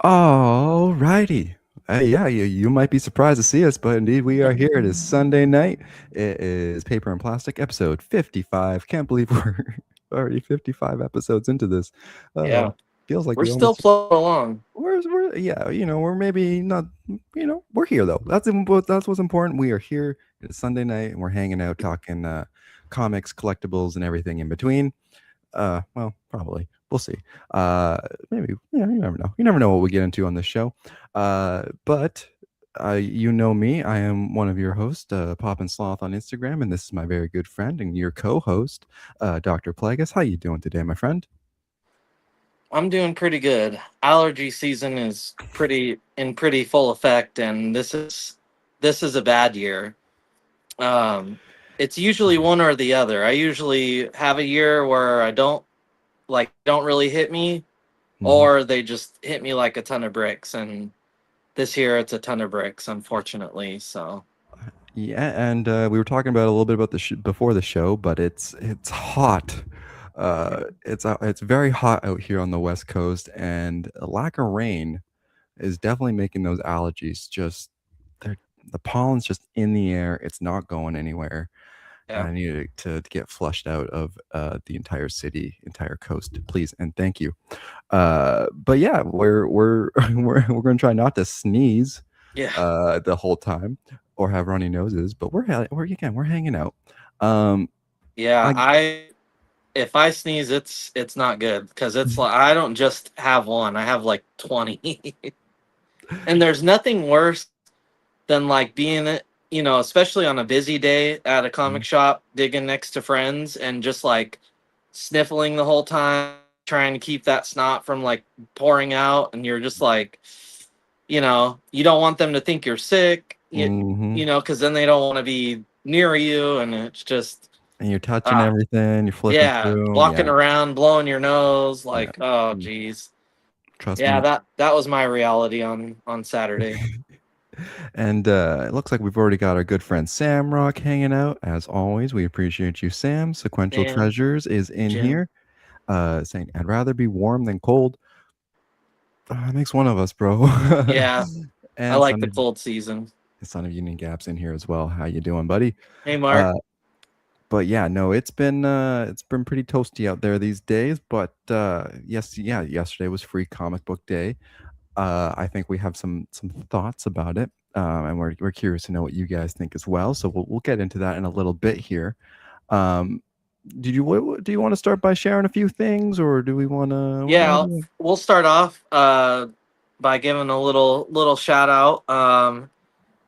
All righty. Yeah, you might be surprised to see us, but indeed we are here. It is Sunday night. It is Paper and Plastic episode 55. Can't believe we're already 55 episodes into this. Yeah, Feels like we're we still almost plugging along. we're yeah, we're maybe not, we're here though. That's what's important. We are here. It's Sunday night and we're hanging out talking comics, collectibles and everything in between. Well, probably. We'll see. Uh, Maybe. Yeah, you never know. You never know what we get into on this show. But you know me. I am one of your hosts, Pop and Sloth on Instagram, and this is my very good friend and your co-host, Dr. Plagueis. How you doing today, my friend? I'm doing pretty good. Allergy season is pretty full effect, and this is a bad year. Um, it's usually one or the other. I usually have a year where I don't really hit me, Mhm. or they just hit me like a ton of bricks. And this year it's a ton of bricks, unfortunately. So Yeah, and we were talking about a little bit about the before the show, but it's hot. It's very hot out here on the West Coast, and a lack of rain is definitely making those allergies just they're the pollen's just in the air. It's not going anywhere. And yeah, I need it to get flushed out of the entire city, entire coast, please and thank you. But yeah, we're we're gonna try not to sneeze yeah, the whole time or have runny noses, but we're hanging out. Um, yeah. I I If I sneeze, it's not good because it's like I don't just have one; I have like 20. And there's nothing worse than like being, especially on a busy day at a comic shop, digging next to friends, and just like sniffling the whole time, trying to keep that snot from like pouring out, and you're just like, you don't want them to think you're sick, Mhm. because then they don't want to be near you, and it's just. And you're touching Ah, everything, you're flipping yeah, through 'em, walking yeah, around, blowing your nose, yeah. like, oh, Mm, geez. trust Yeah, me. that was my reality on Saturday. And it looks like we've already got our good friend Sam Rock hanging out. As always, we appreciate you, Sam. Sequential Sam, Treasures is in Jim. here, saying, "I'd rather be warm than cold." It makes one of us, bro. Yeah, I And like the cold season. Son of Union Gaps in here as well. How you doing, buddy? Hey, Mark. Uh, but yeah, no, it's been pretty toasty out there these days. But yes, yeah, yesterday was Free Comic Book Day. I think we have some thoughts about it, and we're curious to know what you guys think as well. So we'll get into that in a little bit here. Um, do you want to start by sharing a few things, or do we want to? Yeah, we'll start off by giving a little shout out.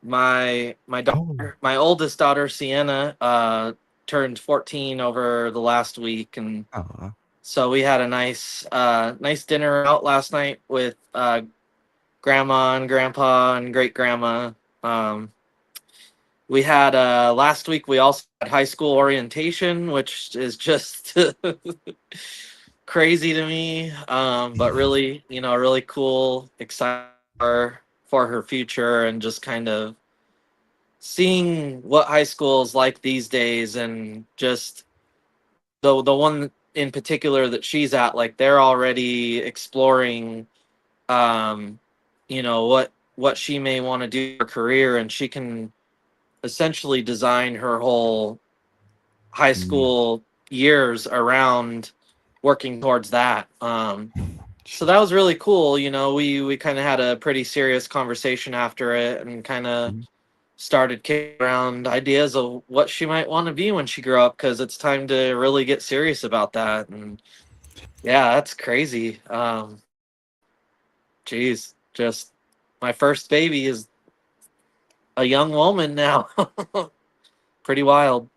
My Oh, daughter, my oldest daughter, Sienna, turned 14 over the last week, and aw. so we had a nice dinner out last night with grandma and grandpa and great grandma. Um, we had last week. We also had high school orientation, which is just crazy to me, but really, really cool, excited for her future, and just kind of seeing what high school is like these days, and just the one in particular that she's at, like they're already exploring, um, what she may want to do in her career, and she can essentially design her whole high Mm. school years around working towards that. So that Sheesh. was really cool. We kind of had a pretty serious conversation after it, and kind of Mhm. started kicking around ideas of what she might want to be when she grew up, because it's time to really get serious about that. And yeah, that's crazy. Geez, just my first baby is a young woman now. Pretty wild.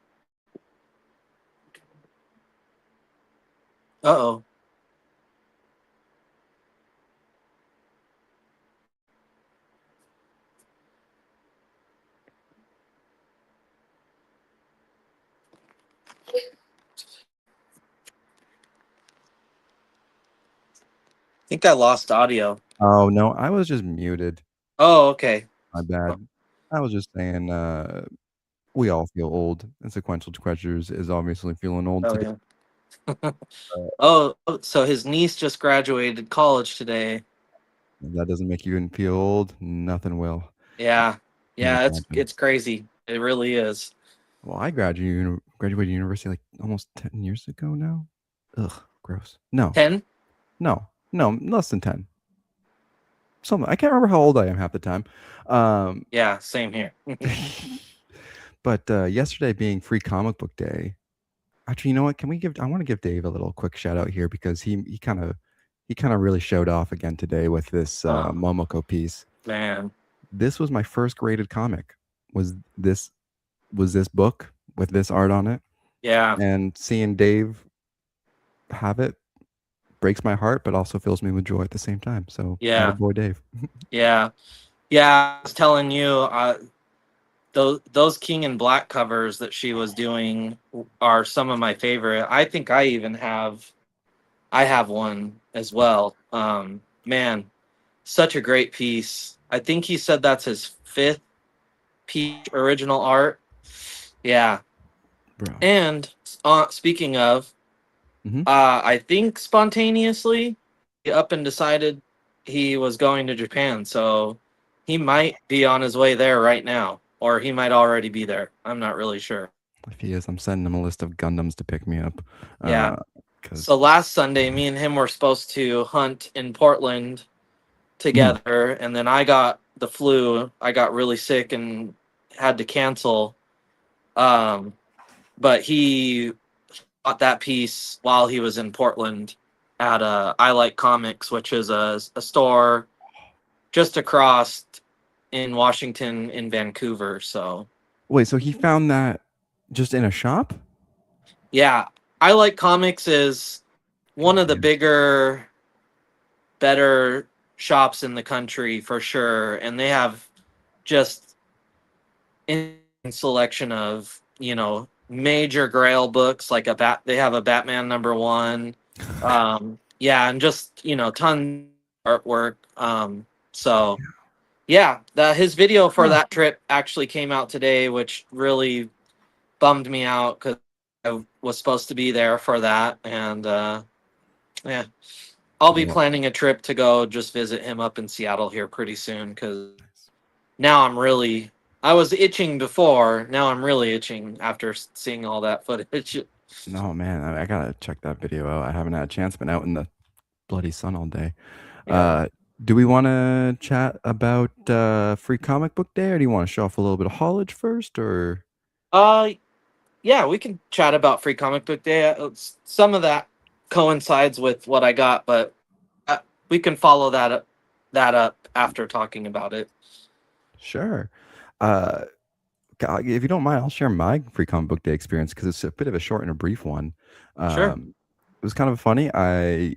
Uh-oh. I think I lost audio. Oh no, I was just muted. Oh, okay. My bad. I was just saying, we all feel old, and Sequential Treasures is obviously feeling old Oh, today. yeah. Uh, Oh, so his niece just graduated college today. If that doesn't make you feel old, nothing will. Yeah. Can you Yeah, imagine? it's crazy. It really is. Well, I graduated university like almost 10 years ago now. Ugh, gross. No, 10? no, less than 10. Something. I can't remember how old I am half the time. Um, Yeah, same here. but yesterday being free comic book day, actually, you know what? Can we give? I want to give Dave a little quick shout out here because he kind of really showed off again today with this Oh, Momoko piece. man. This was my first graded comic. Was this was this book with this art on it, Yeah. and seeing Dave have it breaks my heart, but also fills me with joy at the same time. So, Yeah. attaboy Dave. Yeah. Yeah, I was telling you, those King and Black covers that she was doing are some of my favorite. I think I have one as well. Man, such a great piece. I think he said that's his fifth piece original art. Yeah. Bro. And speaking of, Hmm. I think spontaneously he up and decided he was going to Japan, so he might be on his way there right now, or he might already be there. I'm not really sure. If he is, I'm sending him a list of Gundams to pick me up. Yeah. Because So last Sunday, me and him were supposed to hunt in Portland mm, together, and then I got the flu. I got really sick and had to cancel. Um, but he bought that piece while he was in Portland at I Like Comics, which is a store just across in Washington in Vancouver. So wait, so he found that just in a shop? yeah, I Like Comics is one of the Goddamn. bigger, better shops in the country for sure, and they have just in selection of major Grail books like a bat. They have a Batman #1. Yeah, and just ton artwork. So yeah, his video for Huh. that trip actually came out today, which really bummed me out because I was supposed to be there for that, and yeah, I'll be Yeah. planning a trip to go just visit him up in Seattle here pretty soon because Nice. now I'm really. I was itching before. Now I'm really itching after seeing all that footage. No, man, I gotta check that video out. I haven't had a chance. Been out in the bloody sun all day. Yeah. Uh, do we want to chat about Free Comic Book Day, or do you want to show off a little bit of haulage first, or? Uh, yeah, we can chat about Free Comic Book Day. Some of that coincides with what I got, but we can follow that up after talking about it. Sure. Uh, if you don't mind, I'll share my Free Comic Book Day experience because it's a bit of a short and a brief one. Sure. It was kind of funny. I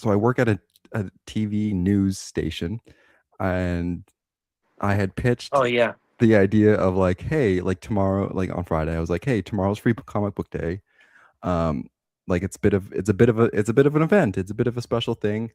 work at a TV news station, and I had Oh pitched yeah. the idea of like, hey, like tomorrow, like on Friday, I was like, hey, tomorrow's Free Comic Book Day. Um, like it's a bit of an event. It's a bit of a special thing.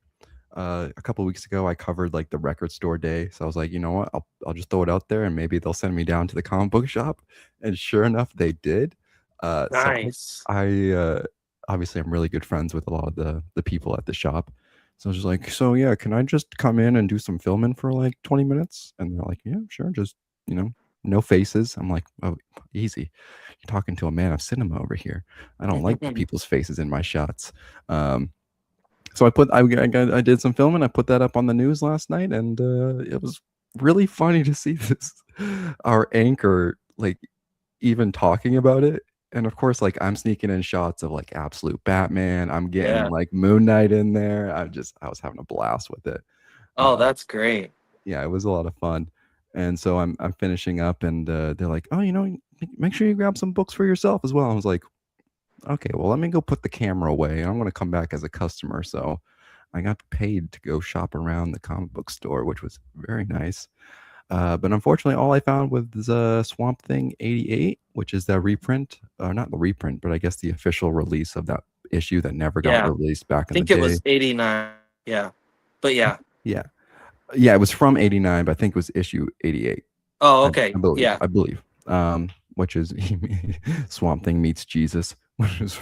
A couple weeks ago, I covered like the record store day, so I was like, you know what, I'll just throw it out there, and maybe they'll send me down to the comic book shop. And sure enough, they did. So Nice. I obviously I'm really good friends with a lot of the people at the shop. So I was just like, so yeah, can I just come in and do some filming for like 20 minutes? And they're like, yeah, sure, just you know, no faces. I'm like, oh, easy. You're talking to a man of cinema over here. I don't like people's faces in my shots. So I did some filming. I put that up on the news last night, and it was really funny to see this our anchor like even talking about it. And of course, like I'm sneaking in shots of like absolute Batman. I'm getting Yeah. like Moon Knight in there. I was having a blast with it. Oh, Uh, that's great. yeah, it was a lot of fun. And so I'm finishing up, and they're like, oh, make sure you grab some books for yourself as well. I was like, okay, well, let me go put the camera away. I'm going to come back as a customer. So I got paid to go shop around the comic book store, which was very nice. But unfortunately, all I found was Swamp Thing 88, which is the reprint, or not the reprint, but I guess the official release of that issue that never got Yeah. I released back in the think it day. was 89. Yeah. But yeah. Yeah. Yeah, it was from 89, but I think it was issue 88. Oh, I, okay. I believe. Yeah. I believe. Which is Swamp Thing meets Jesus, which is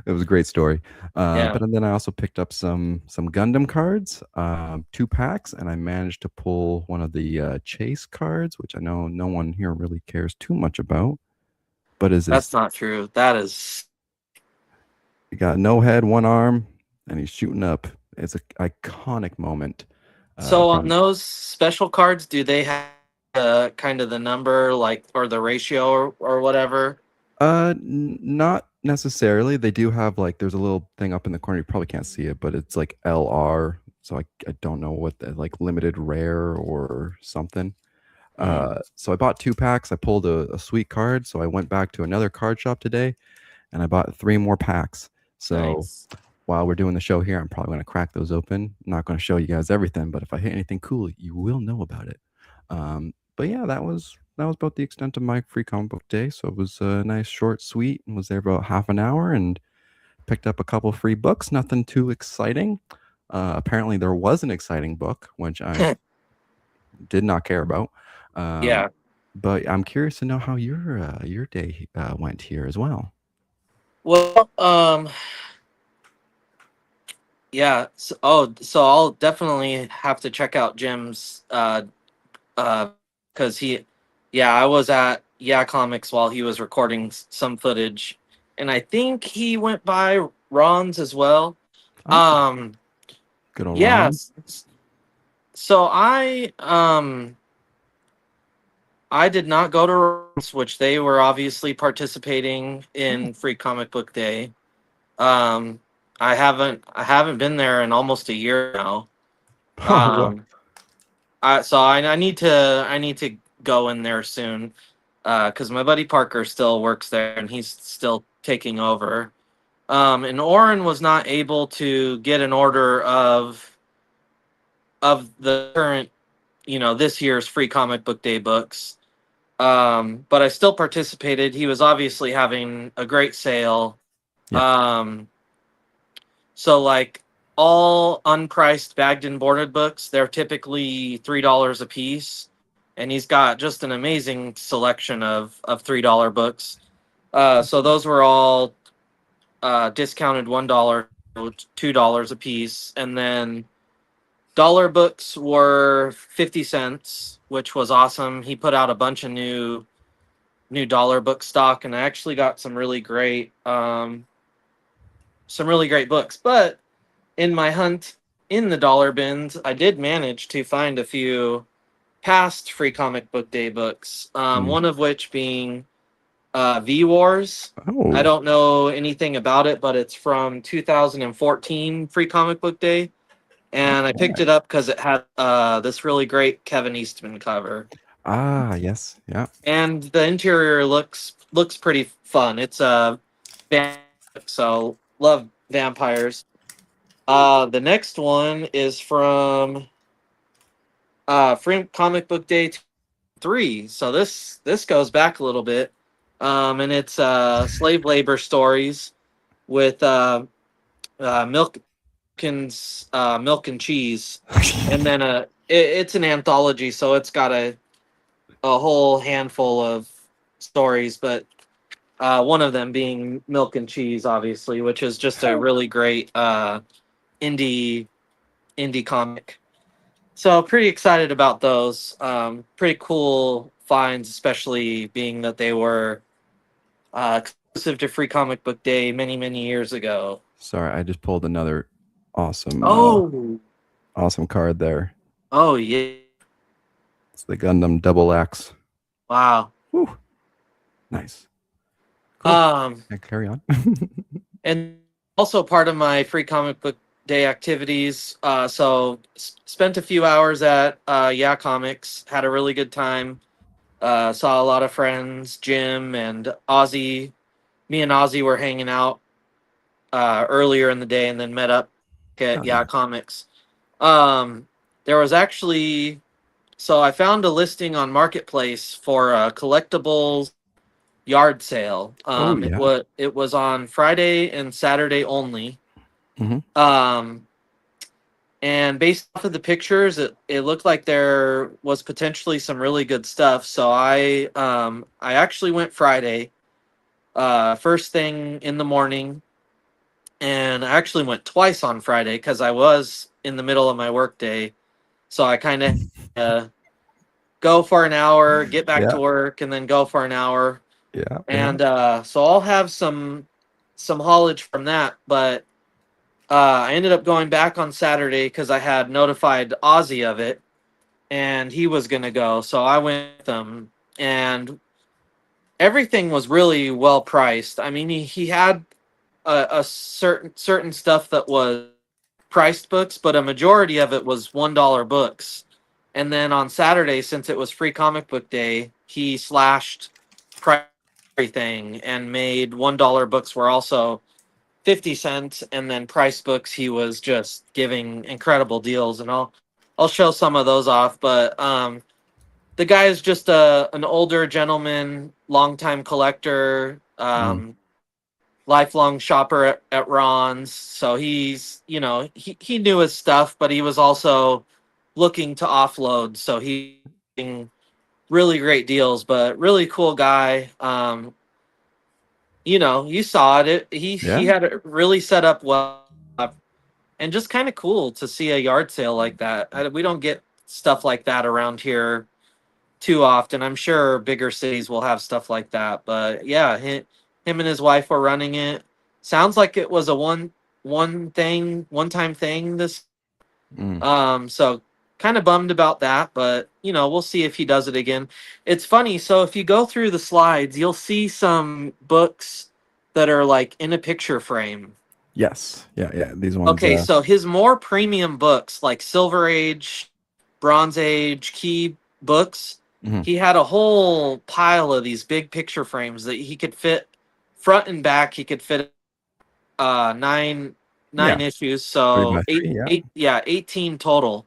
It was a great story. Yeah, But then I also picked up some Gundam cards, 2 packs, and I managed to pull one of the Chase cards, which I know no one here really cares too much about. But is that's this not true. That is. he got no head, one arm, and he's shooting up. It's an iconic moment So on from those special cards, do they have kind of the number, like, or the ratio, or whatever? not necessarily. They do have like there's a little thing up in the corner. You probably can't see it, but it's like LR. So I don't know what the like limited rare or something. Mm, So I bought 2 packs. I pulled a sweet card. So I went back to another card shop today and I bought 3 more packs. So nice. while we're doing the show here, I'm probably going to crack those open. I'm not going to show you guys everything, but if I hit anything cool, you will know about it. But yeah, that was about the extent of my free comic book day. So it was nice, short, sweet, and was there about half an hour and picked up a couple free books. Nothing too exciting. Apparently, there was an exciting book which I did not care about. Um, Yeah. but I'm curious to know how your day went here as well. Well, yeah. So I'll definitely have to check out Jim's uh because yeah, I was at Yeah Comics while he was recording some footage, and I think he went by Ron's as well. Oh, Um, good old yeah. Ron. So I did not go to Ron's, which they were obviously participating Oh, in Free Comic Book Day. Um, I haven't been there in almost a year now. oh wow. Um, I need to go in there soon, because my buddy Parker still works there and he's still taking over. And Oren was not able to get an order of the current, this year's Free Comic Book Day books. But I still participated. He was obviously having a great sale. Yeah. Um, so like all unpriced bagged and boarded books, they're typically $3 a piece, and he's got just an amazing selection of $3 books. So those were all discounted $1, so $2 a piece, and then dollar books were 50 cents, which was awesome. He put out a bunch of new dollar book stock, and I actually got some really great books. But in my hunt in the dollar bins, I did manage to find a few past Free Comic Book Day books. Mm. One of which being V Wars. I Oh, don't know anything about it, but it's from 2014 Free Comic Book Day, and I picked okay. it up because it had this really great Kevin Eastman cover, Ah, yes. Yeah. and the interior looks pretty fun. It's a so love vampires. The next one is from Free Comic Book Day 3. So this goes back a little bit, and it's slave labor stories with milk and cheese, and then it's an anthology, so it's got a whole handful of stories, but one of them being Milk and Cheese, obviously, which is just a really great indie indie comic. So pretty excited about those. Pretty cool finds, especially being that they were exclusive to Free Comic Book Day many years ago. Sorry, I just pulled another awesome, Oh, awesome card there. oh yeah! It's the Gundam Double X. Wow. Whew, nice. Cool. Um, Yeah, carry on. and also part of my Free Comic Book Day activities. So spent a few hours at Yeah Comics. Had a really good time. Saw a lot of friends. Jim and Ozzy. Me and Ozzy were hanging out earlier in the day, and then met up Oh, at Yeah nice. Comics. Um, there was actually so I found a listing on Marketplace for a collectibles yard sale. Oh, yeah. It was on Friday and Saturday only. Hmm. Um, and based off of the pictures, it looked like there was potentially some really good stuff. So I actually went Friday, first thing in the morning. and I actually went twice on Friday because I was in the middle of my workday. So I kind of uh, go for an hour, get back to Yeah. work, and then go for an hour. Yeah. Yeah. And so I'll have some haulage from that. But I ended up going back on Saturday because I had notified Ozzy of it, and he was gonna go. So I went with him, and everything was really well priced. I mean, he had a certain stuff that was priced books, but a majority of it was $1 books. And then on Saturday, since it was free comic book day, he slashed price everything and made $1 books were also 50 cents, and then price books he was just giving incredible deals, and I'll show some of those off. But the guy is just an older gentleman, longtime collector, Mm. lifelong shopper at Ron's. So he's, he knew his stuff, but he was also looking to offload. So he getting really great deals, but really cool guy. You saw it. He Yeah. had it really set up well, and just kind of cool to see a yard sale like that. We don't get stuff like that around here too often. I'm sure bigger cities will have stuff like that, but yeah, him and his wife were running it. Sounds like it was a one time thing. This Mm. so kind of bummed about that, but we'll see if he does it again. It's funny. So if you go through the slides, you'll see some books that are like in a picture frame. Yes. Yeah. Yeah. These ones. Okay, so his more premium books, like Silver Age, Bronze Age, Key books, Mhm. he had a whole pile of these big picture frames that he could fit front and back. He could fit nine Yeah. issues, Three by so three. Yeah. 18 total.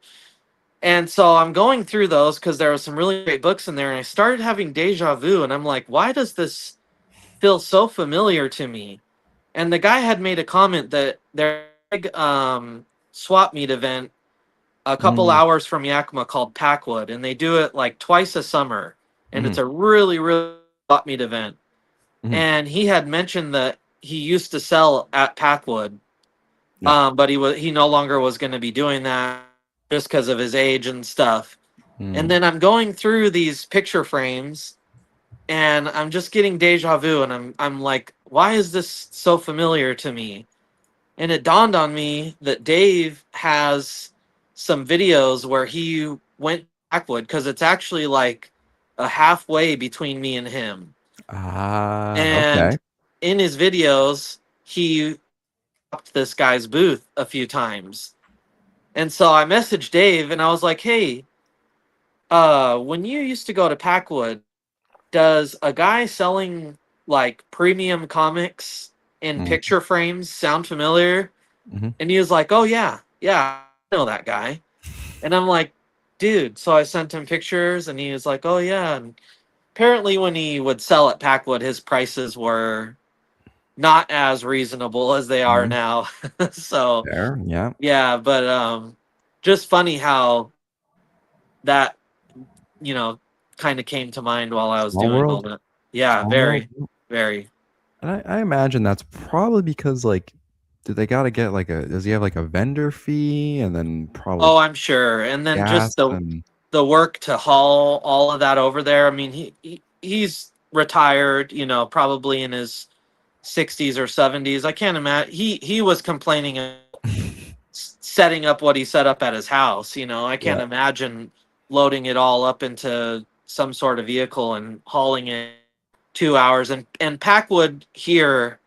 And so I'm going through those because there were some really great books in there, and I started having deja vu, and I'm like, why does this feel so familiar to me? And the guy had made a comment that their big swap meet event a couple Mm. hours from Yakima called Packwood, and they do it like twice a summer, and it's Mhm. a really really swap meet event. Mhm. And he had mentioned that he used to sell at Packwood, Yeah. but he no longer was going to be doing that just because of his age and stuff. And Mm. then I'm going through these picture frames, and I'm just getting deja vu, and I'm like, why is this so familiar to me? And it dawned on me that Dave has some videos where he went backwood because it's actually like a halfway between me and him. Ah. And Okay. in his videos, he stopped this guy's booth a few times. And so I messaged Dave and I was like, hey, when you used to go to Packwood, does a guy selling like premium comics in Mm. picture frames sound familiar? Mhm. And he was like, "Oh yeah, I know that guy." And I'm like, "Dude." So I sent him pictures, and he was like, "Oh yeah." And apparently, when he would sell at Packwood, his prices were not as reasonable as they are Mhm. now. So Fair. Yeah. yeah, but just funny how that you know kind of came to mind while I was Small doing all world. that. Yeah, Small world. very, very. And I imagine that's probably because, like, do they gotta get, like, a does he have, like, a vendor fee and then probably Oh, I'm sure. And then gas just the and work to haul all of that over there. I mean, he's retired, probably in his 60s or 70s. I can't imagine. He was complaining of setting up what he set up at his house. I can't Yeah. imagine loading it all up into some sort of vehicle and hauling it 2 hours. And Packwood here,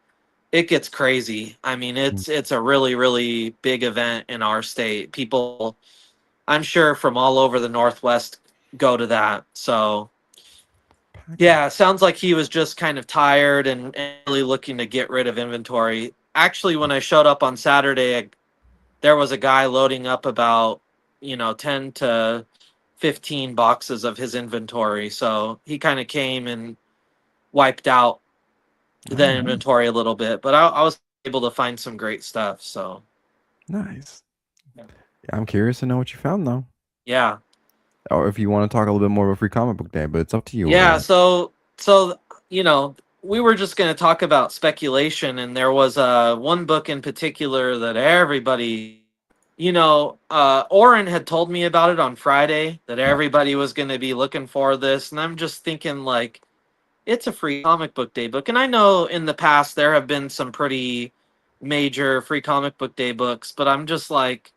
it gets crazy. I mean, Mm. it's a really really big event in our state. People, I'm sure, from all over the Northwest go to that. So Packwood. yeah, sounds like he was just kind of tired and really looking to get rid of inventory. Actually, when I showed up on Saturday, there was a guy loading up about 10 to 15 boxes of his inventory. So he kind of came and wiped out Oh, the nice. inventory a little bit, but I was able to find some great stuff. So Nice. Yeah, I'm curious to know what you found, though. yeah, Or if you wanna talk a little bit more about Free Comic Book Day, but it's up to you. yeah. So you know we were just going to talk about speculation, and there was one book in particular that everybody, Oren had told me about it on Friday, that Yeah. everybody was going to be looking for this, and I'm just thinking, like, it's a free comic book day book. And I know in the past there have been some pretty major free comic book day books, but I'm just like,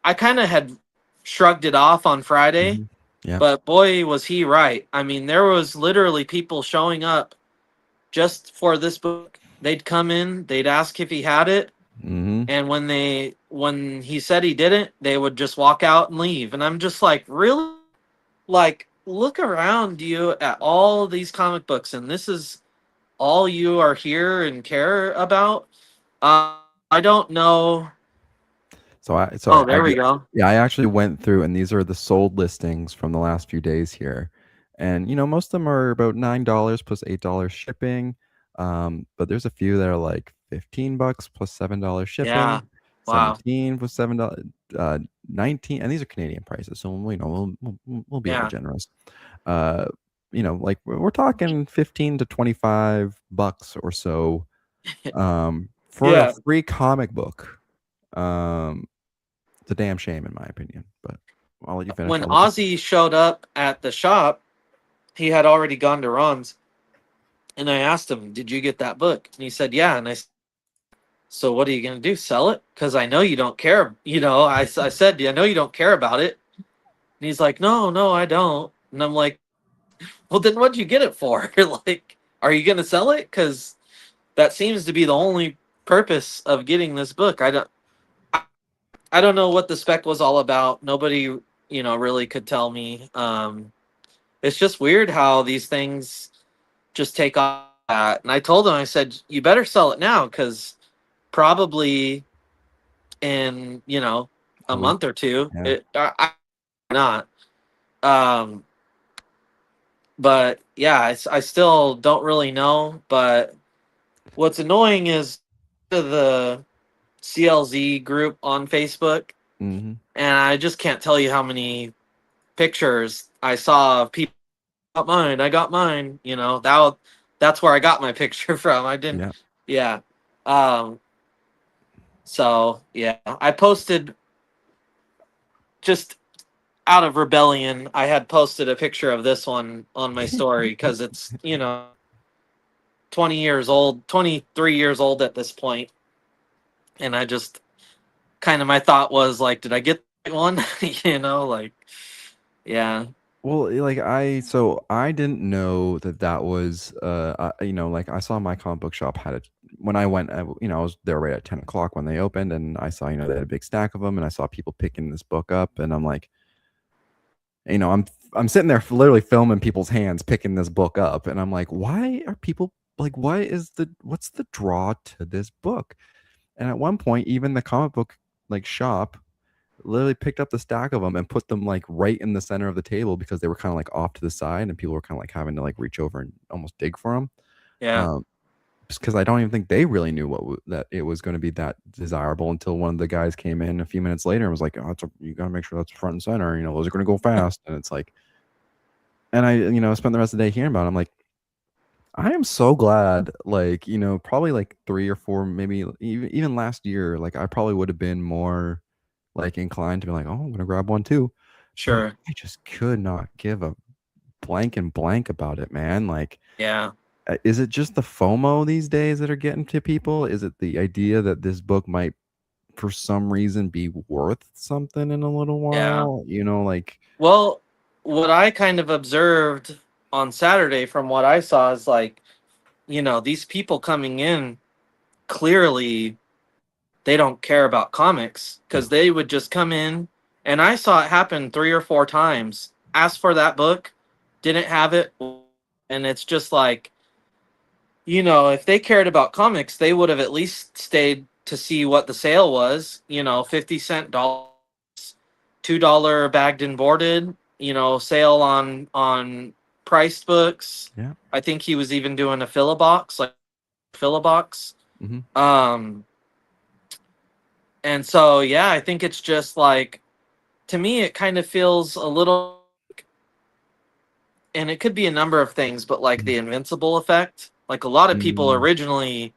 I kind of had shrugged it off on Friday, Mhm. Yeah. but boy, was he right. I mean, there was literally people showing up just for this book. They'd come in, they'd ask if he had it, Mhm. and when he said he didn't, they would just walk out and leave. And I'm just like, really? Like, look around you at all these comic books, and this is all you are here and care about. I don't know. So I sorry, Oh, there we go. yeah, I actually went through, and these are the sold listings from the last few days here. And, most of them are about $9 plus $8 shipping. But there's a few that are like 15 bucks plus $7 Yeah. shipping, Wow. 17 plus $7, 19, and these are Canadian prices, so we'll be a little Yeah. generous. Uh, like we're talking 15 to 25 bucks or so for a Yeah. free comic book. Um it's a damn shame, in my opinion. But I'll let you finish. When I'll let you. Ozzy showed up at the shop, he had already gone to Ron's, and I asked him, "Did you get that book?" And he said, "Yeah." And I said, "So what are you going to do? Sell it? Because I know you don't care." I said, "I know you don't care about it." And he's like, "No, no, I don't." And I'm like, "Well, then what'd you get it for? Like, are you going to sell it? Because that seems to be the only purpose of getting this book." I don't know what the spec was all about. Nobody, really could tell me. It's just weird how these things just take off. And I told him, I said, you better sell it now because probably in a A week. month or two, Yeah. not. Um, but yeah, I still don't really know. But what's annoying is the CLZ group on Facebook, Hmm. and I just can't tell you how many pictures I saw of people. Got mine. I got mine. That's where I got my picture from. I didn't. Yeah. Yeah. Um. So yeah, I posted just out of rebellion. I had posted a picture of this one on my story because it's 20 years old, 23 years old at this point, and I just kind of my thought was like, did I get the right one? Like yeah, Well, so I didn't know that that was, like I saw my comic book shop had it when I went, I was there right at 10 o'clock when they opened, and I saw, they had a big stack of them, and I saw people picking this book up, and I'm like, I'm sitting there literally filming people's hands picking this book up, and I'm like, why are people like, what's the draw to this book? And at one point, even the comic book like shop literally picked up the stack of them and put them like right in the center of the table because they were kind of like off to the side and people were kind of like having to like reach over and almost dig for them. yeah, Um, because I don't even think they really knew that it was going to be that desirable until one of the guys came in a few minutes later and was like, "Oh, you got to make sure that's front and center. Those are going to go fast." And it's like, and I, spent the rest of the day hearing about it. I'm like, I am so glad, like, probably like 3 or 4, maybe even last year, like I probably would have been more like inclined to be like, oh, I'm gonna grab one too. But sure, I just could not give a blank and blank about it, man. Like, yeah, is it just the FOMO these days that are getting to people? Is it the idea that this book might, for some reason, be worth something in a little yeah. while? Like, Well, what I kind of observed on Saturday from what I saw is like, these people coming in clearly they don't care about comics because no, they would just come in, and I saw it happen 3 or 4 times. Asked for that book, didn't have it, and it's just like, if they cared about comics, they would have at least stayed to see what the sale was. 50 cent dollars, $2 bagged and boarded. Sale on priced books. yeah, I think he was even doing a fill-a-box, like fill-a-box. hmm, Um, and so yeah, I think it's just like, to me, it kind of feels a little, and it could be a number of things, but like the Invincible effect. Like a lot of people Mm, originally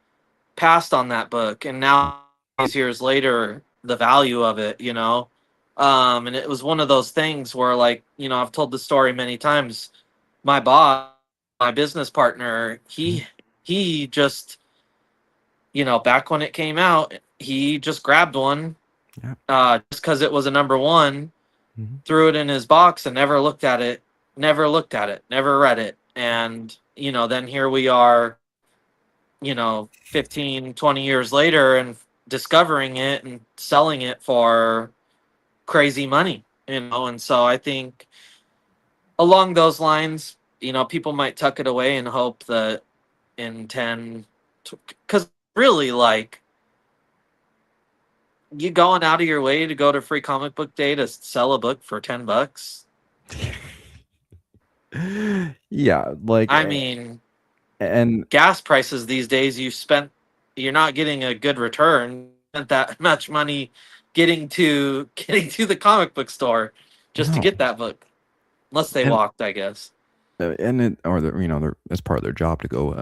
passed on that book, and now these years later, the value of it, and it was one of those things where, like, I've told the story many times. My boss, my business partner, mhm, he just, back when it came out, he just grabbed one, yeah. just because it was a number one, Mhm. threw it in his box and never looked at it, never read it. And, then here we are, 15, 20 years later, and discovering it and selling it for crazy money, and so I think along those lines, people might tuck it away and hope that in 10, because really, like, you going out of your way to go to Free Comic Book Day to sell a book for $10. Yeah, like, I mean, and gas prices these days, you're not getting a good return. You spent that much money getting to the comic book store just to no, get that book, unless they and walked, I guess. and it or they're, they're it's part of their job to go,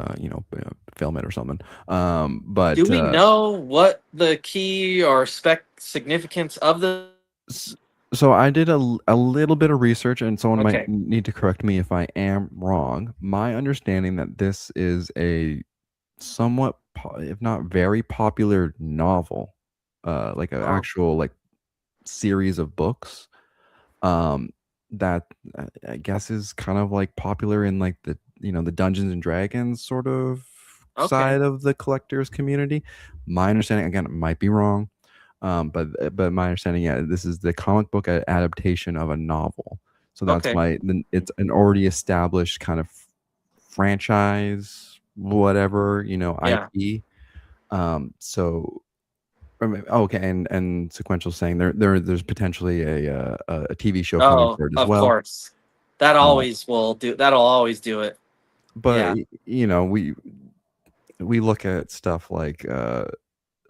film it or something. Do But we know what the key or spec significance of the? s so I did a little bit of research, and someone might Okay. need to correct me if I am wrong. My understanding that this is a somewhat, if not very popular novel, like an Oh, actual like series of books, um, that I guess is kind of like popular in like the the Dungeons and Dragons sort of okay. side of the collectors community. My understanding, again, it might be wrong, but my understanding, yeah, this is the comic book adaptation of a novel. So that's Okay. why it's an already established kind of franchise, whatever, Yeah. IP. So okay, and sequential saying there's potentially a TV show coming Oh, for it as of well. course. That'll always do it. But Yeah. we look at stuff like I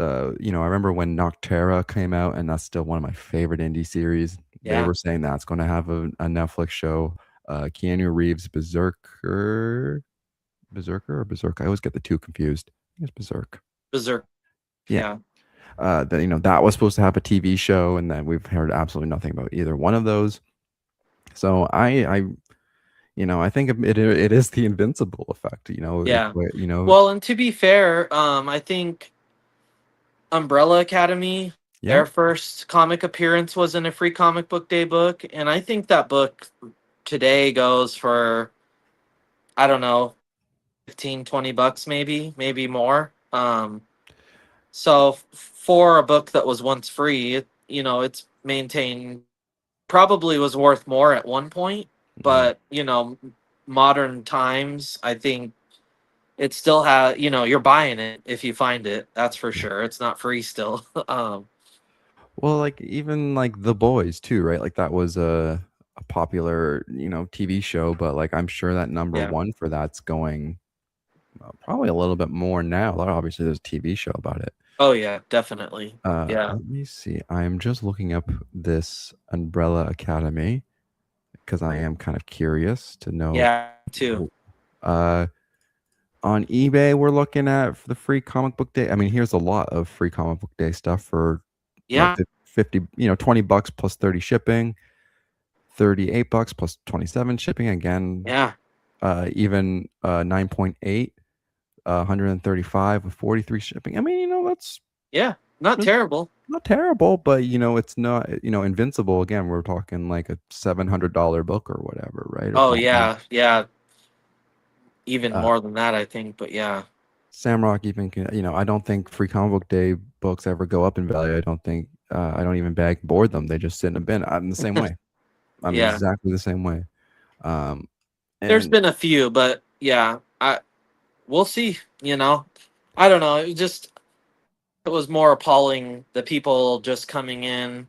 remember when Noctera came out, and that's still one of my favorite indie series. They Yeah. were saying that's going to have a Netflix show. Keanu Reeves Berserker or Berserk. I always get the two confused. I think it's Berserk. Berserk. Yeah. Yeah. That that was supposed to have a TV show, and then we've heard absolutely nothing about either one of those. So I think it is the invincible effect. Yeah. Well, and to be fair, I think Umbrella Academy, Yeah. their first comic appearance was in a Free Comic Book Day book, and I think that book today goes for, I don't know, 15, $20, maybe more. So for a book that was once free, it's maintained, probably was worth more at one point, Mhm. but modern times, I think it still has, you're buying it if you find it. That's for Yeah. sure. It's not free still. Well, like even like The Boys too, right? Like that was a popular TV show, but like I'm sure that number Yeah. one for that's going, probably a little bit more now. Like, obviously, there's a TV show about it. Oh yeah, definitely. Yeah. Let me see. I'm just looking up this Umbrella Academy because I am kind of curious to know. Yeah, too. w- Uh, on eBay, we're looking at for the free comic book day. I mean, here's a lot of free comic book day stuff for what, Yeah. 50, $20 plus 30 shipping, $38 plus 27 shipping. Again, Yeah. even 9.8, 135 with 43 shipping. I mean, that's Yeah. Not that's terrible. not terrible, but it's not, invincible. Again, we're talking like a $700 book or whatever, right? Or Oh something. yeah. Yeah. Even Uh, more than that, I think. But yeah. Samrock even I don't think free comic book day books ever go up in value. I don't even bag board them. They just sit in a bin. I'm the same way. I'm Yeah. exactly the same way. Um, There's and been a few, but yeah, we'll see. I don't know. It was more appalling, the people just coming in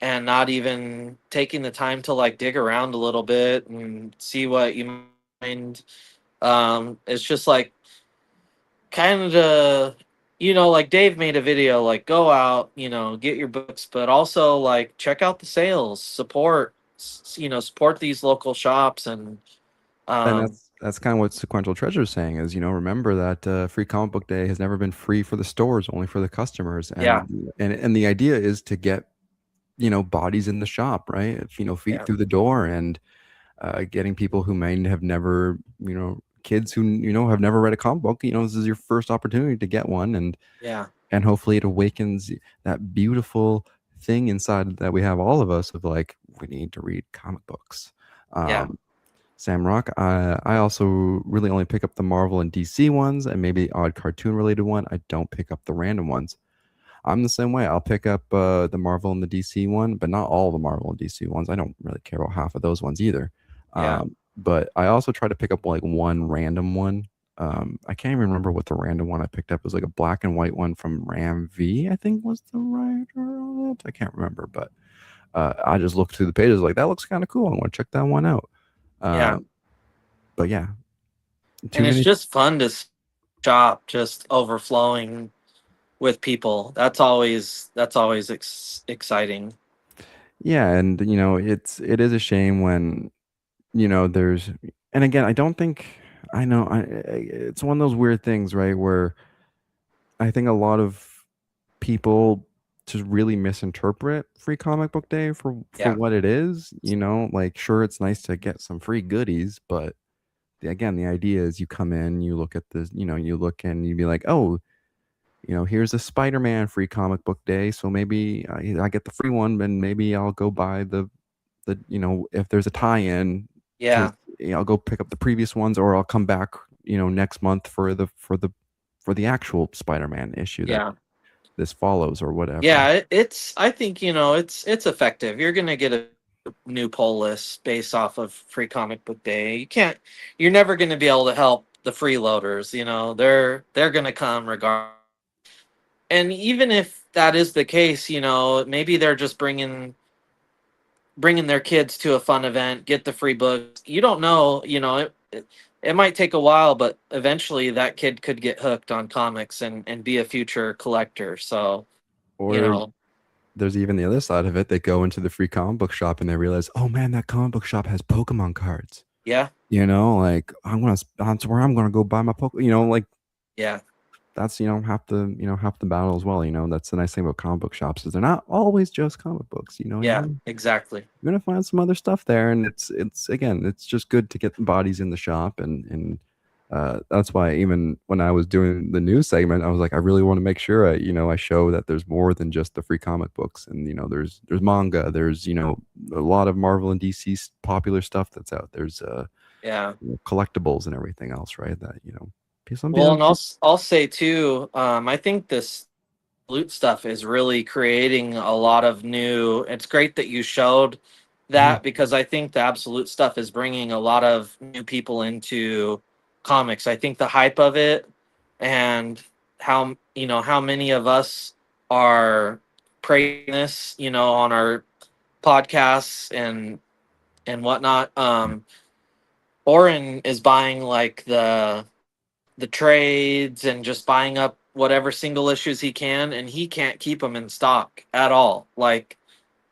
and not even taking the time to, like, dig around a little bit and see what you find. It's just like, kind of, like Dave made a video, like, go out, get your books, but also, like, check out the sales, support these local shops, and and um, that's kind of what Sequential Treasure is saying is, remember that free comic book day has never been free for the stores, only for the customers. Yeah, And the idea is to get, bodies in the shop, right? Feet yeah, through the door, and getting people who may have never, kids who, have never read a comic book, this is your first opportunity to get one. yeah, And hopefully it awakens that beautiful thing inside that we have, all of us, of like, we need to read comic books. yeah, um Sam Rock, I also really only pick up the Marvel and DC ones, and maybe odd cartoon related one. I don't pick up the random ones. I'm the same way. I'll pick up the Marvel and the DC one, but not all the Marvel and DC ones. I don't really care about half of those ones either. yeah, But I also try to pick up like one random one. I can't even remember what the random one I picked up was. Like a black and white one from Ram V, I think was the writer on it. I can't remember, but I just looked through the pages like that looks kind of cool. I want to check that one out. yeah. Um, but yeah, too And it's many. just fun to shop just overflowing with people. That's always exciting. Yeah, and it is a shame when there's, and again, I don't think, I know, it's one of those weird things, right, where I think a lot of people just really misinterpret free comic book day for Yeah, what it is. Like, sure, it's nice to get some free goodies, but again, the idea is you come in, you look at this, you look and you be like, oh, here's a Spider-Man free comic book day, so maybe I get the free one, and maybe I'll go buy the if there's a tie-in to, yeah, I'll go pick up the previous ones, or I'll come back next month for the actual Spider-Man issue that yeah. this follows, or whatever. Yeah, it's I think, it's effective. You're gonna get a new poll list based off of free comic book day. You're never gonna be able to help the freeloaders, they're gonna come regardless. And even if that is the case, maybe they're just bringing their kids to a fun event, get the free books. You don't know, it might take a while, but eventually that kid could get hooked on comics and be a future collector. So, you Or know, there's even the other side of it. They go into the free comic book shop and they realize, oh man, that comic book shop has Pokemon cards. yeah, Like, that's where I'm gonna go buy my Pokemon. Like, yeah, that's half the battle as well. That's the nice thing about comic book shops, is they're not always just comic books. yeah, exactly. You're gonna find some other stuff there, and it's again, it's just good to get the bodies in the shop. And that's why, even when I was doing the news segment, I was like, I really want to make sure I show that there's more than just the free comic books. And there's manga, there's a lot of Marvel and DC popular stuff that's out. There's Yeah. collectibles and everything else, right? That some Well, people. and I'll say too, I think this loot stuff is really creating a lot of new. It's great that you showed Mhm. that, because I think the absolute stuff is bringing a lot of new people into comics. I think the hype of it, and how many of us are praising this, on our podcasts and whatnot. Oren is buying like the trades and just buying up whatever single issues he can, and he can't keep them in stock at all. Like,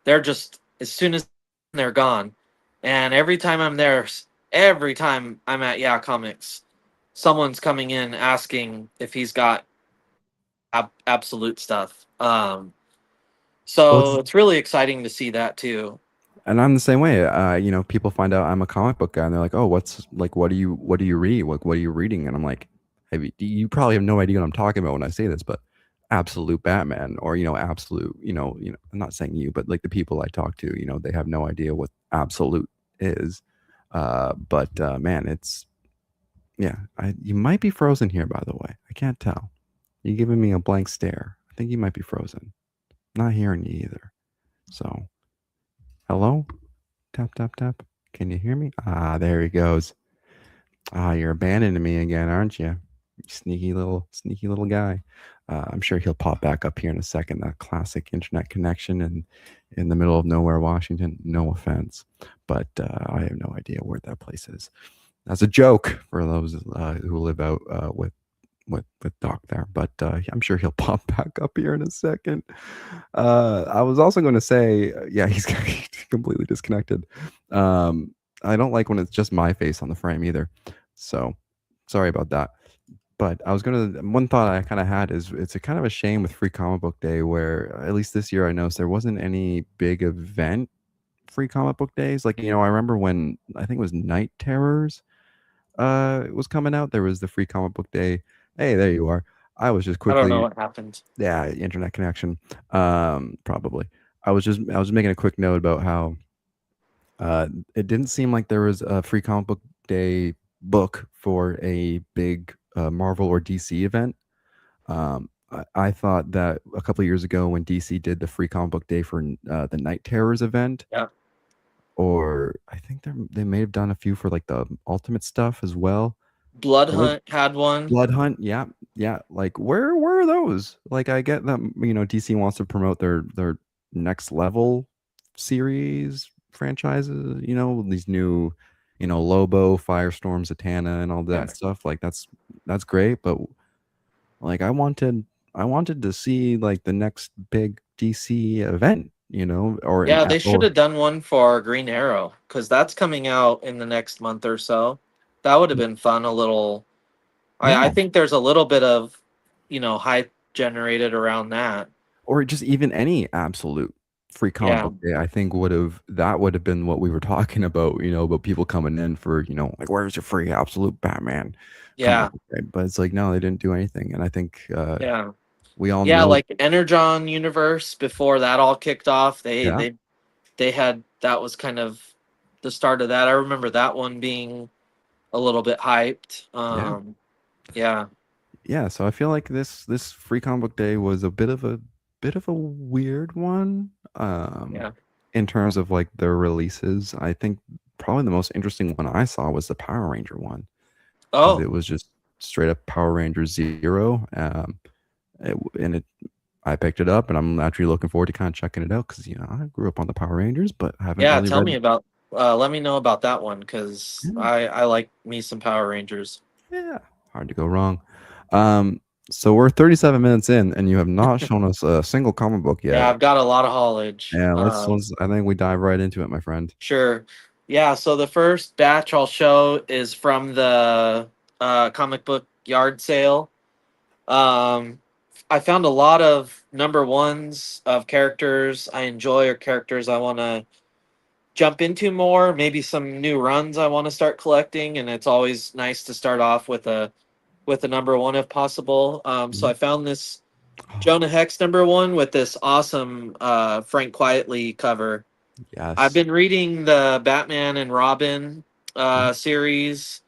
they're just, as soon as they're gone. And every time I'm there, every time I'm at Yeah Comics, someone's coming in asking if he's got absolute stuff. Well, So it's really exciting to see that too. and I'm the same way. People find out I'm a comic book guy, and they're like, "Oh, what do you read? What are you reading?" And I'm like, you probably have no idea what I'm talking about when I say this, but Absolute Batman, or Absolute, I'm not saying you, but like the people I talk to, they have no idea what Absolute is. But man, it's, yeah. You might be frozen here, by the way. I can't tell. You're giving me a blank stare. I think you might be frozen. Not hearing you either. So, hello. Tap, tap, tap. Can you hear me? Ah, there he goes. Ah, you're abandoning me again, aren't you? You sneaky little guy. I'm sure he'll pop back up here in a second. That classic internet connection in the middle of nowhere, Washington. No offense, but I have no idea where that place is. That's a joke for those who live out with Doc there, but I'm sure he'll pop back up here in a second. I was also going to say, yeah, he's completely disconnected. I don't like when it's just my face on the frame either. So sorry about that. But I was gonna one thought I kind of had is it's a kind of a shame with Free Comic Book Day where at least this year I noticed there wasn't any big event Free Comic Book Days. Like, I remember when I think it was Night Terrors it was coming out, there was the Free Comic Book Day. Hey, there you are. I was just I don't know quickly what happened. yeah, internet connection. Probably. I was making a quick note about how uh it didn't seem like there was a Free Comic Book Day book for a big Marvel or DC event. I thought that a couple of years ago when DC did the Free Comic Book Day for the Night Terrors event, Yeah. or I think they may have done a few for like the Ultimate stuff as well. Blood Those Hunt had one. Blood Hunt, yeah, yeah. Like where are those? Like I get that DC wants to promote their next level series franchises. These new, Lobo, Firestorm, Zatanna, and all that Yeah. stuff. Like that's great, but like I wanted to see like the next big DC event, or Yeah, they should have done one for Green Arrow because that's coming out in the next month or so. That would have been fun. A little. I yeah, think there's a little bit of, hype generated around that. or just even any absolute free comic Yeah. book day. I think would have been what we were talking about, about people coming in for, like where's your free absolute Batman comic Yeah. book day? But it's like no, they didn't do anything, and I think Yeah. we all Yeah. know. Like Energon Universe before that all kicked off. They Yeah, they they had that was kind of the start of that. I remember that one being a little bit hyped. yeah, Yeah. yeah. So I feel like this free comic book day was a bit of a weird one. Yeah. In terms of like their releases, I think probably the most interesting one I saw was the Power Ranger one because Oh, it was just straight up Power Ranger Zero. And I picked it up, and I'm actually looking forward to kind of checking it out because I grew up on the Power Rangers, but haven't yeah. really Tell read. me about. Let me know about that one because Yeah, I like me some Power Rangers. yeah, hard to go wrong. Um, so we're 37 minutes in, and you have not shown us a single comic book Yeah, yet. I've got a lot of haulage. Yeah, let's. I think we dive right into it, my friend. Sure. Yeah, so the first batch I'll show is from the comic book yard sale. Um, I found a lot of number ones of characters I enjoy or characters I want to jump into more. Maybe some new runs I want to start collecting, and it's always nice to start off with a number one if possible. So Mhm. I found this Oh, Jonah Hex number one with this awesome Frank Quietly cover. I've yes. been reading the Batman and Robin Mhm. series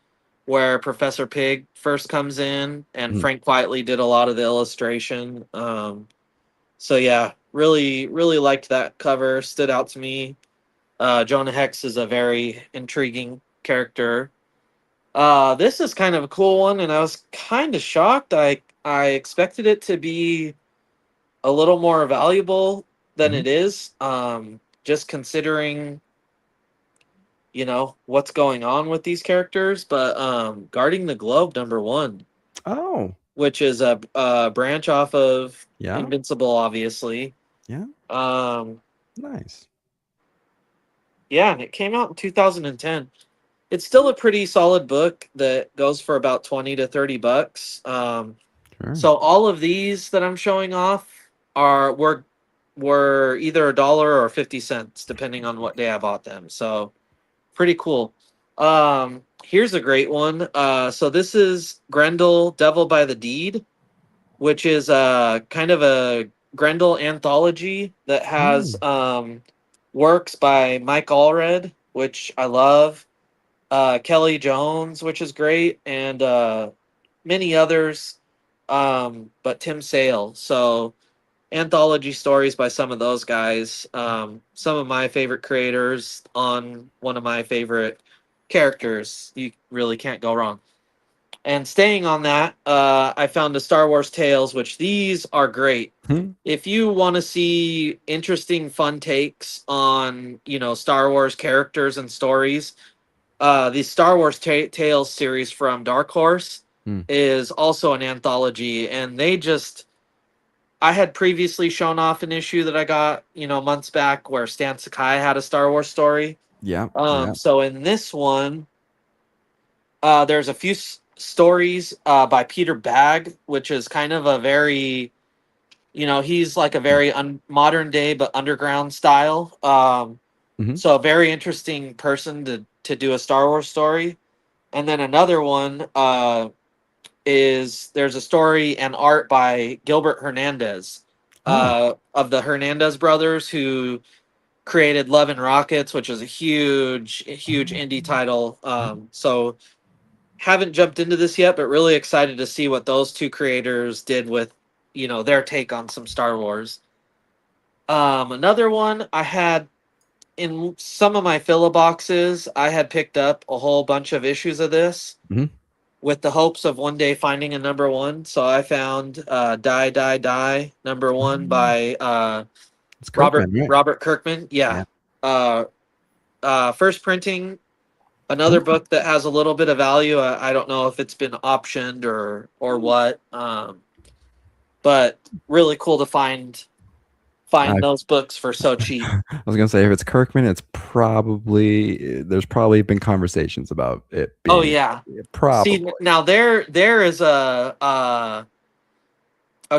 where Professor Pig first comes in, and Mhm. Frank Quietly did a lot of the illustration. So yeah, really, really liked that cover. Stood out to me. Jonah Hex is a very intriguing character. This is kind of a cool one, and I was kind of shocked. I expected it to be a little more valuable than Mhm. it is. Just considering what's going on with these characters, but guarding the globe number one, Oh, which is a branch off of yeah, Invincible, obviously. yeah, um nice. yeah, and it came out in 2010. It's still a pretty solid book that goes for about 20 to 30 bucks. Sure. So all of these that I'm showing off are were either a dollar or 50 cents depending on what day I bought them, so pretty cool. Here's a great one. So this is Grendel, Devil by the Deed, which is kind of a Grendel anthology that has Mm. works by Mike Allred, which I love, Kelly Jones, which is great, and many others. But Tim Sale. So anthology stories by some of those guys. Some of my favorite creators on one of my favorite characters. You really can't go wrong. And staying on that, I found the Star Wars Tales, which these are great. Hmm. If you want to see interesting, fun takes on Star Wars characters and stories, the Star Wars Tales series from Dark Horse Hmm. is also an anthology, and they just I had previously shown off an issue that I got, months back where Stan Sakai had a Star Wars story. Yeah, yeah. So in this one, There's a few stories by Peter Bagg, which is kind of a very, he's like a very modern day but underground style. Mm-hmm. So a very interesting person to do a Star Wars story. And then another one is there's a story and art by Gilbert Hernandez Oh. of the Hernandez brothers who created Love and Rockets, which is a huge indie title. So haven't jumped into this yet, but really excited to see what those two creators did with their take on some Star Wars. Another one I had in some of my filler boxes, I had picked up a whole bunch of issues of this Mm-hmm. with the hopes of one day finding a number one. So I found Die Die Die number one by It's Robert Kirkman, right? Robert Kirkman. Yeah. Yeah. Uh, First printing. Another Oh, book that has a little bit of value. I don't know if it's been optioned or what, but really cool to find I those books for so cheap. I was gonna say if it's Kirkman, it's probably there's probably been conversations about it Oh being yeah. See probably. now there is a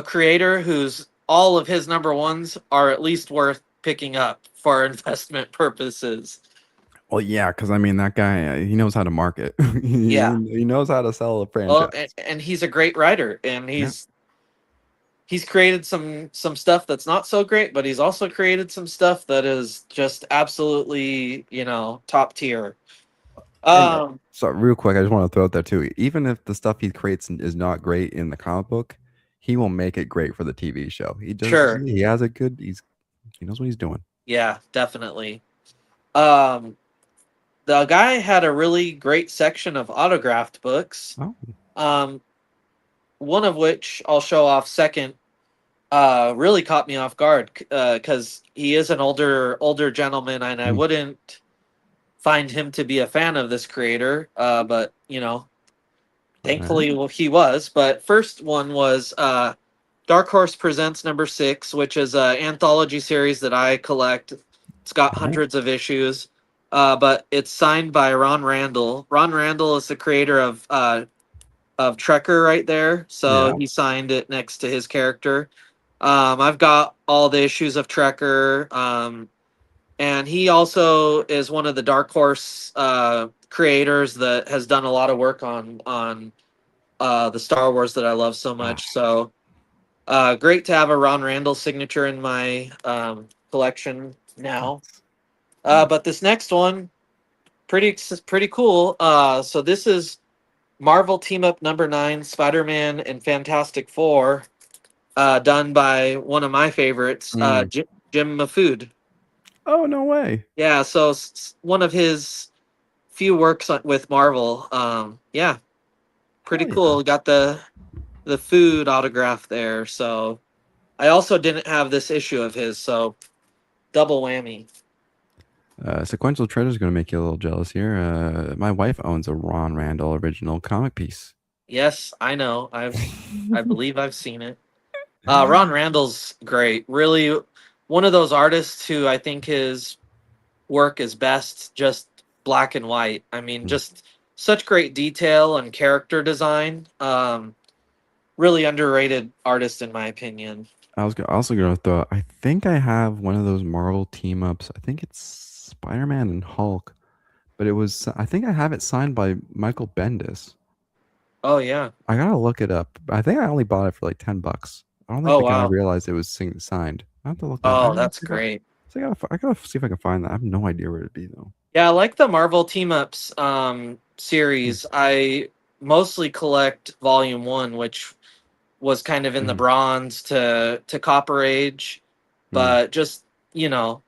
creator whose all of his number ones are at least worth picking up for investment purposes. Well, yeah, because I mean that guy, he knows how to market. Yeah. He knows how to sell a Well, and, franchise. and he's a great writer, and Yeah, he's created some stuff that's not so great, but he's also created some stuff that is just absolutely top tier. and Um, so real quick, I just want to throw out there too. Even if the stuff he creates is not great in the comic book, he will make it great for the TV show. He does. sure, He has a good. He knows what he's doing. yeah, definitely. Um, the guy had a really great section of autographed books. Oh, Um, one of which I'll show off second. Really caught me off guard because he is an older gentleman, and I mm, wouldn't find him to be a fan of this creator. But alright. thankfully, well, he was. But first one was Dark Horse Presents number 6, which is an anthology series that I collect. It's got Alright. hundreds of issues, but it's signed by Ron Randall. Ron Randall is the creator of Trekker right there, so Yeah. he signed it next to his character. I've got all the issues of Trekker, and he also is one of the Dark Horse creators that has done a lot of work on the Star Wars that I love so Ah, much. So great to have a Ron Randall signature in my collection now. nice. But this next one, pretty cool. So this is Marvel Team Up number 9, Spider-Man and Fantastic Four, done by one of my favorites, Mm. Jim Mafood. Oh, no way. Yeah, so one of his few works with Marvel. Yeah, pretty Hell yeah. cool. Got the food autograph there. So I also didn't have this issue of his, so double whammy. Sequential Treasure is going to make you a little jealous here. My wife owns a Ron Randall original comic piece. Yes, I know. I believe I've seen it. Ron Randall's great. Really, one of those artists who I think his work is best just black and white. I mean, Mm. just such great detail and character design. Really underrated artist in my opinion. Also going to throw. I think I have one of those Marvel team ups. I think it's Spider-Man and Hulk, but it was. I think I have it signed by Michael Bendis. Oh yeah. I gotta look it up. I think I only bought it for like $10. I don't think Oh the guy wow. realized it was signed. I have to look that. I Oh, gotta that's see if I, great. so I gotta see if I can find that. I have no idea where it'd be though. Yeah, I like the Marvel Team Ups Mm, series. I mostly collect Volume 1, which was kind of in the mm, bronze to copper age, mm. but just, you know,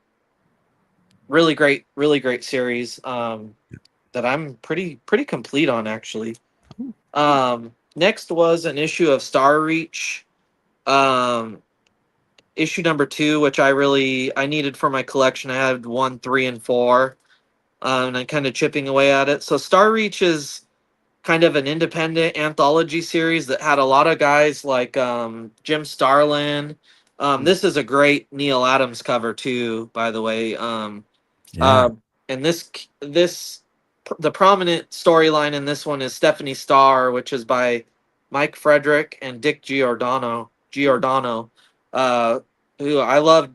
really great series that I'm pretty complete on actually. Oh, Next was an issue of Star Reach, um, issue number 2, which I needed for my collection. I had 1, 3, and 4, and I'm kind of chipping away at it. So Star Reach is kind of an independent anthology series that had a lot of guys like Jim Starlin. mm. This is a great Neil Adams cover too, by the way. Yeah. Uh, and this the prominent storyline in this one is Stephanie Starr, which is by Mike Frederick and Dick Giordano. Giordano, uh, who I love,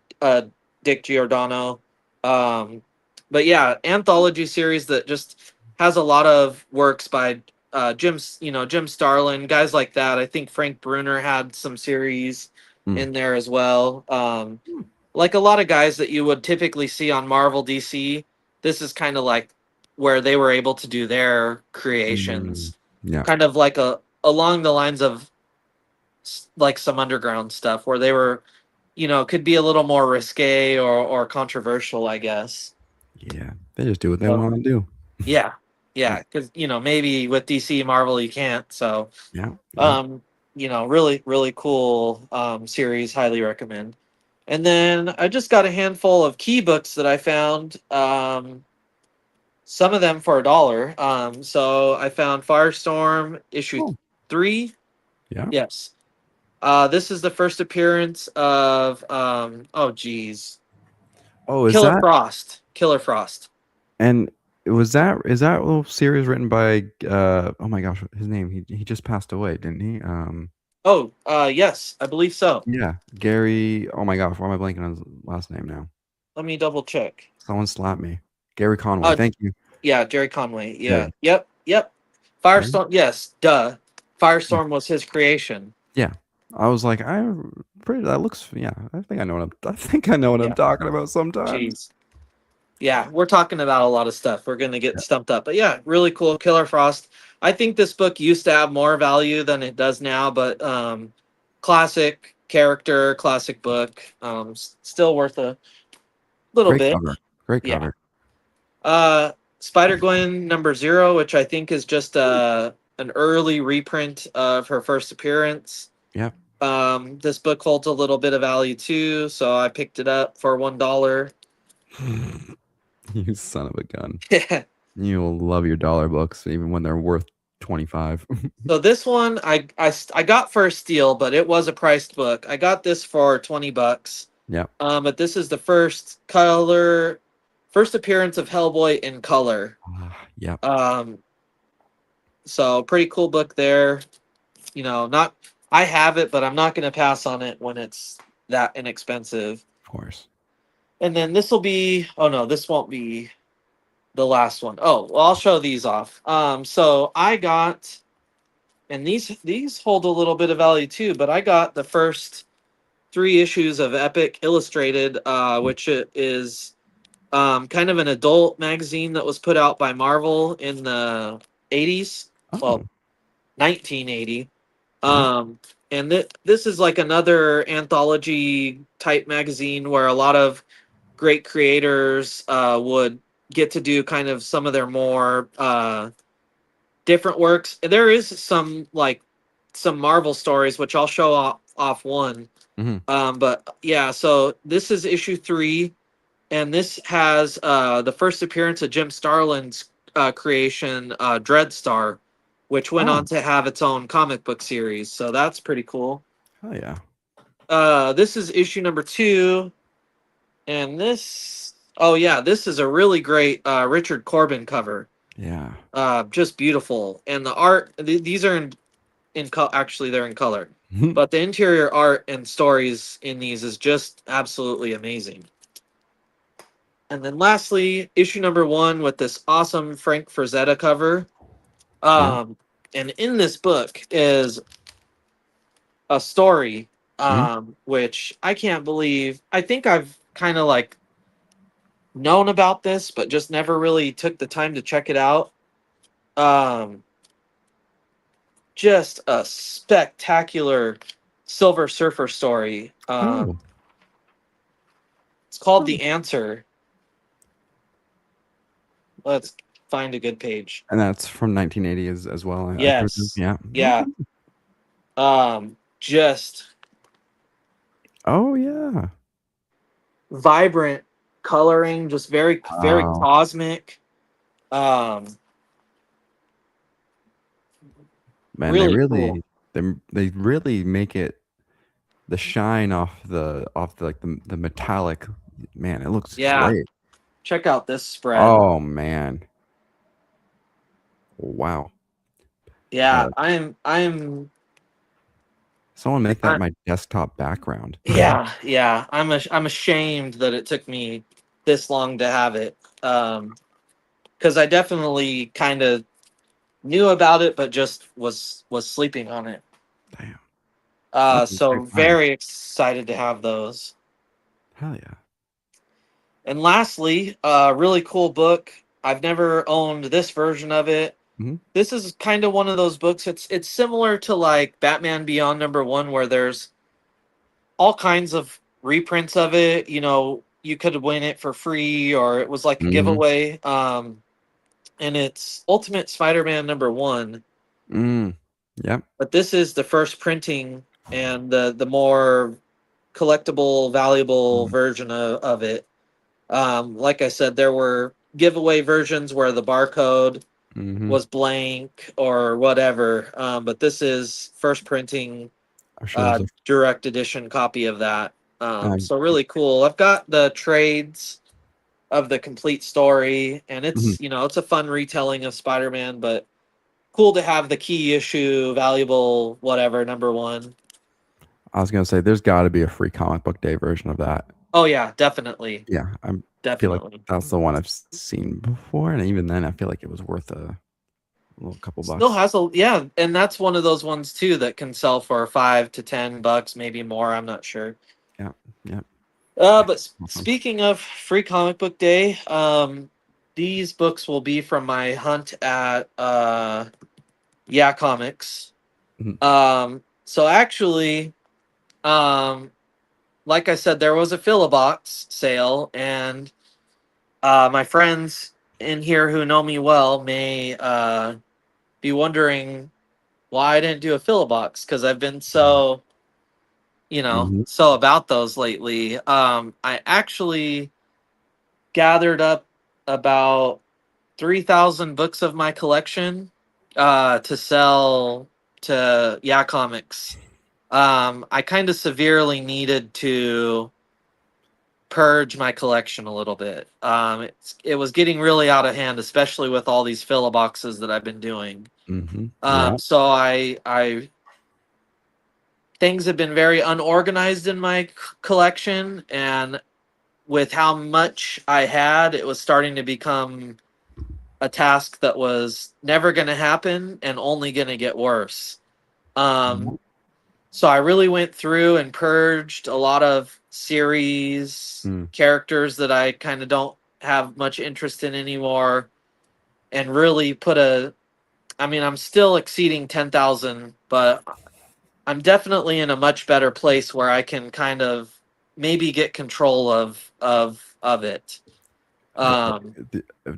Dick Giordano. Um, but yeah, anthology series that just has a lot of works by Jim Starlin, guys like that. I think Frank Bruner had some series Mm. in there as well. Hmm. Like a lot of guys that you would typically see on Marvel DC, this is kind of like where they were able to do their Mm. creations, Yeah. kind of like a along the lines of like some underground stuff where they were, could be a little more risque or controversial, I guess. Yeah. They just do what they So want to do. yeah, Yeah. yeah, because maybe with DC Marvel you can't. So Yeah. Yeah. um, really really cool series, highly recommend. And then I just got a handful of key books that I found. Some of them for $1. So I found Firestorm issue Oh. 3. Yeah. Yes. This is the first appearance of oh geez, Oh, is Killer that Frost. Killer Frost. and was that is that little series written by oh my gosh, his name? He just passed away, didn't he? Oh, yes, I believe so. Yeah, Gary. Oh my gosh, why am I blanking on his last name now? Let me double check. Someone slap me. Gary Conway. Uh, Thank you. yeah, Jerry Conway. There. Yeah. Yep. Yep. Right? Firestorm. Yes. Duh. Yeah. Firestorm was his creation. Yeah. I was like, that looks, yeah, I think I know what I'm Yeah. talking about sometimes. Jeez. Yeah, we're talking about a lot of stuff. We're gonna get stumped up, but yeah, really cool. Killer Frost. I think this book used to have more value than it does now, but classic character, classic book. Still worth a little Great bit. cover. Great Yeah. cover. Spider Gwen number 0, which I think is just an early reprint of her first appearance. Yep. This book holds a little bit of value too, so I picked it up for $1. You son of a gun. You'll love your dollar books even when they're worth 25. So this one I got for a steal, but it was a priced book. I got this for $20. Yep. But this is the first appearance of Hellboy in color. Yep. Um, so pretty cool book there. Not I have it, but I'm not going to pass on it when it's that inexpensive. Of course. And then this will be. Oh no, this won't be the last one. Oh, well, I'll show these off. So I got. And these hold a little bit of value too, but I got the first 3 issues of Epic Illustrated, which is kind of an adult magazine that was put out by Marvel in the 80s, well, Oh, 1980. yeah. And this is like another anthology type magazine where a lot of great creators would get to do kind of some of their more different works. There is some Marvel stories, which I'll show off one. Hmm. But yeah, so this is issue 3, and this has the first appearance of Jim Starlin's creation, Dreadstar, which went Oh, on to have its own comic book series. So that's pretty cool. oh yeah. This is issue number 2, and oh yeah, this is a really great Richard Corbin cover. Yeah. Just beautiful, and the art. These are actually they're in color, but the interior art and stories in these is just absolutely amazing. And then lastly, issue number 1 with this awesome Frank Frazetta cover. Yeah. And in this book is a story, Mhm. which I can't believe. I think I've kind of like known about this, but just never really took the time to check it out. Um, just a spectacular Silver Surfer story. Oh. It's called Oh. The Answer. Let's find a good page. And that's from 1980 as well, I presume. Yes. Yeah. Yeah. Just Oh yeah. vibrant coloring, just very, very Wow. cosmic. Um, Man, really cool. they really make it the shine off like the metallic. Man, it looks Yeah. great. Check out this spread. Oh man. Wow. Yeah, Uh, someone make that I, my desktop background. yeah. I'm ashamed that it took me this long to have it. Because I definitely kind of knew about it, but just was sleeping on it. Damn. That's a So great find. very excited to have those. Hell yeah. And lastly, a really cool book. I've never owned this version of it. Hmm. This is kind of one of those books. It's similar to like Batman Beyond #1, where there's all kinds of reprints of it. You know, you could win it for free, or it was like a Hmm. giveaway. And it's Ultimate Spider-Man #1. Mm. Yep. But this is the first printing and the more collectible, valuable version of it. Like I said, there were giveaway versions where the barcode Mm-hmm. was blank or whatever. But this is first printing, I'm sure there's a. direct edition copy of that. Um, So really cool. I've got the trades of the complete story, and mhm. it's a fun retelling of Spider-Man, but cool to have the key issue, valuable, whatever, #1. I was gonna say there's got to be a free comic book day version of that. Oh yeah, definitely, Yeah, I feel like definitely. that's the one I've seen before, and even then, I feel like it was worth a little couple Still bucks. has a yeah, and that's one of those ones too that can sell for $5 to $10, maybe more. I'm not sure. Yeah, yeah. But Awesome. speaking of free comic book day, these books will be from my hunt at Yeah Comics. Mhm. So actually, um, like I said, there was a fill-a-box sale, and my friends in here who know me well may be wondering why I didn't do a fill-a-box because I've been Mhm. so about those lately. I actually gathered up about 3,000 books of my collection to sell to Yeah Comics. I kind of severely needed to purge my collection a little bit. It was getting really out of hand, especially with all these filler boxes that I've been doing. Mhm. Yeah. So I things have been very unorganized in my collection, and with how much I had, it was starting to become a task that was never going to happen and only going to get worse. Yeah. Um, so I really went through and purged a lot of series Mm. characters that I kind of don't have much interest in anymore, and really I mean, I'm still exceeding 10,000, but I'm definitely in a much better place where I can kind of maybe get control of it. Well, Um,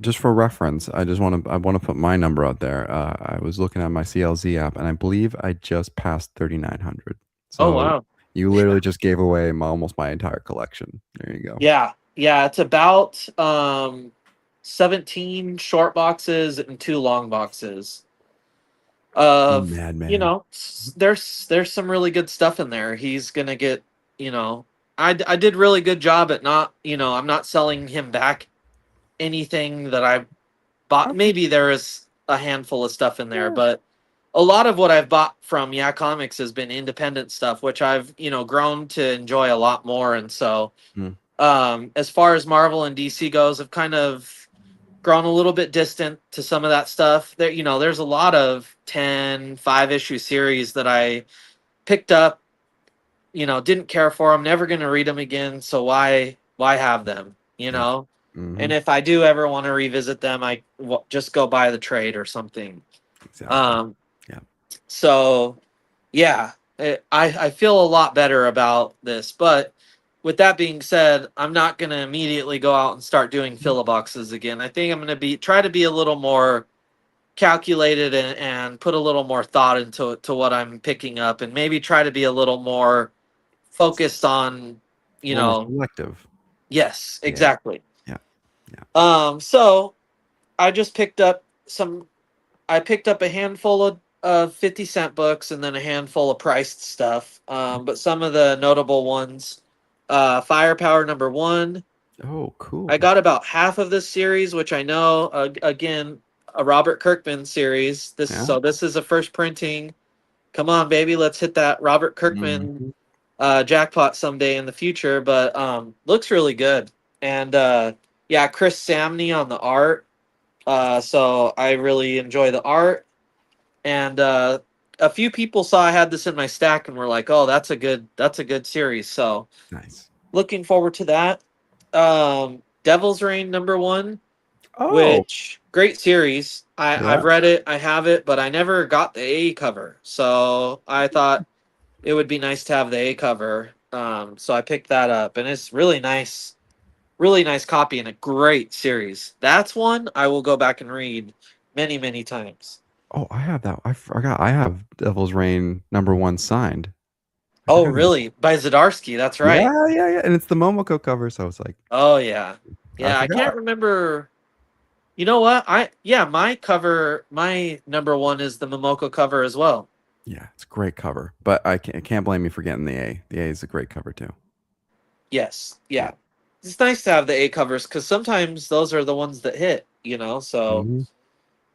just for reference, I want to put my number out there. I was looking at my CLZ app, and I believe I just passed 3,900. oh So wow. you literally just gave away almost my entire collection. There you go. Yeah, yeah, it's about 17 short boxes and 2 long boxes of, Madman. there's some really good stuff in there. He's going to get, you know, I did really good job at not, I'm not selling him back anything that I bought. Okay. Maybe there is a handful of stuff in there, Yeah. but a lot of what I've bought from Yeah Comics has been independent stuff, which I've, grown to enjoy a lot more. And so, Mm. as far as Marvel and DC goes, I've kind of grown a little bit distant to some of that stuff. There's a lot of 10, 5 issue series that I picked up, didn't care for them, never going to read them again. So why have them, Yeah. Hmm. And if I do ever want to revisit them, just go buy the trade or something. Exactly. Um, Yeah. so yeah, I feel a lot better about this. But with that being said, I'm not going to immediately go out and start doing filler boxes again. I think I'm going to try to be a little more calculated and put a little more thought into what I'm picking up, and maybe try to be a little more focused on, A you little more know, selective. yes, Yeah. exactly. Yeah. Yeah. So I just picked up some. I picked up a handful of 50-cent books and then a handful of priced stuff. But some of the notable ones, Firepower #1. Oh, I cool. got about half of this series, which I know, again, a Robert Kirkman series. Yeah. This is a first printing. Come on, baby, let's hit that Robert Kirkman Mhm. jackpot someday in the future. But looks really good, and yeah, Chris Samney on the art. So I really enjoy the art, and a few people saw I had this in my stack and were like, "Oh, that's a good series." So Nice. looking forward to that. Devil's Reign #1, Oh, which great series. yeah. I've read it, I have it, but I never got the A cover. So I thought it would be nice to have the A cover. So I picked that up, and it's really nice copy and a great series. That's one I will go back and read many times. Oh, I have that. I forgot. I have Devil's Reign #1 signed. I Oh, forgot about. really? By Zadarsky. That's right. Yeah, yeah, yeah. And it's the Momoko cover, so it's like Oh yeah, I yeah. I forgot. can't remember. You know what? My cover, my #1 is the Momoko cover as well. Yeah, it's a great cover. But I can't blame you for getting the A. The A is a great cover too. Yes, Yeah. yeah. It's nice to have the A covers because sometimes those are the ones that hit. So Hmm.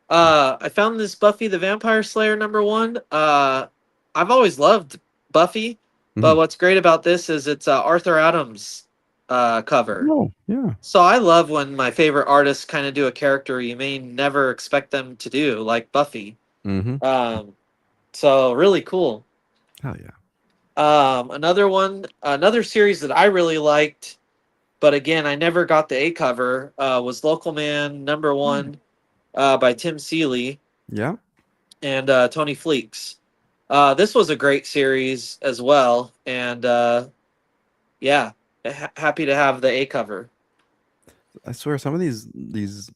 I found this Buffy the Vampire Slayer #1. I've always loved Buffy, Hmm. but what's great about this is it's Arthur Adams cover. Oh, yeah. So I love when my favorite artists kind of do a character you may never expect them to do, like Buffy. Hmm. Um, so really cool. Hell yeah. Another series that I really liked, but again, I never got the A cover, was Local Man Mm. #1 by Tim Seeley Yeah. and Tony Fleeks. This was a great series as well, and yeah, happy to have the A cover. I swear some of these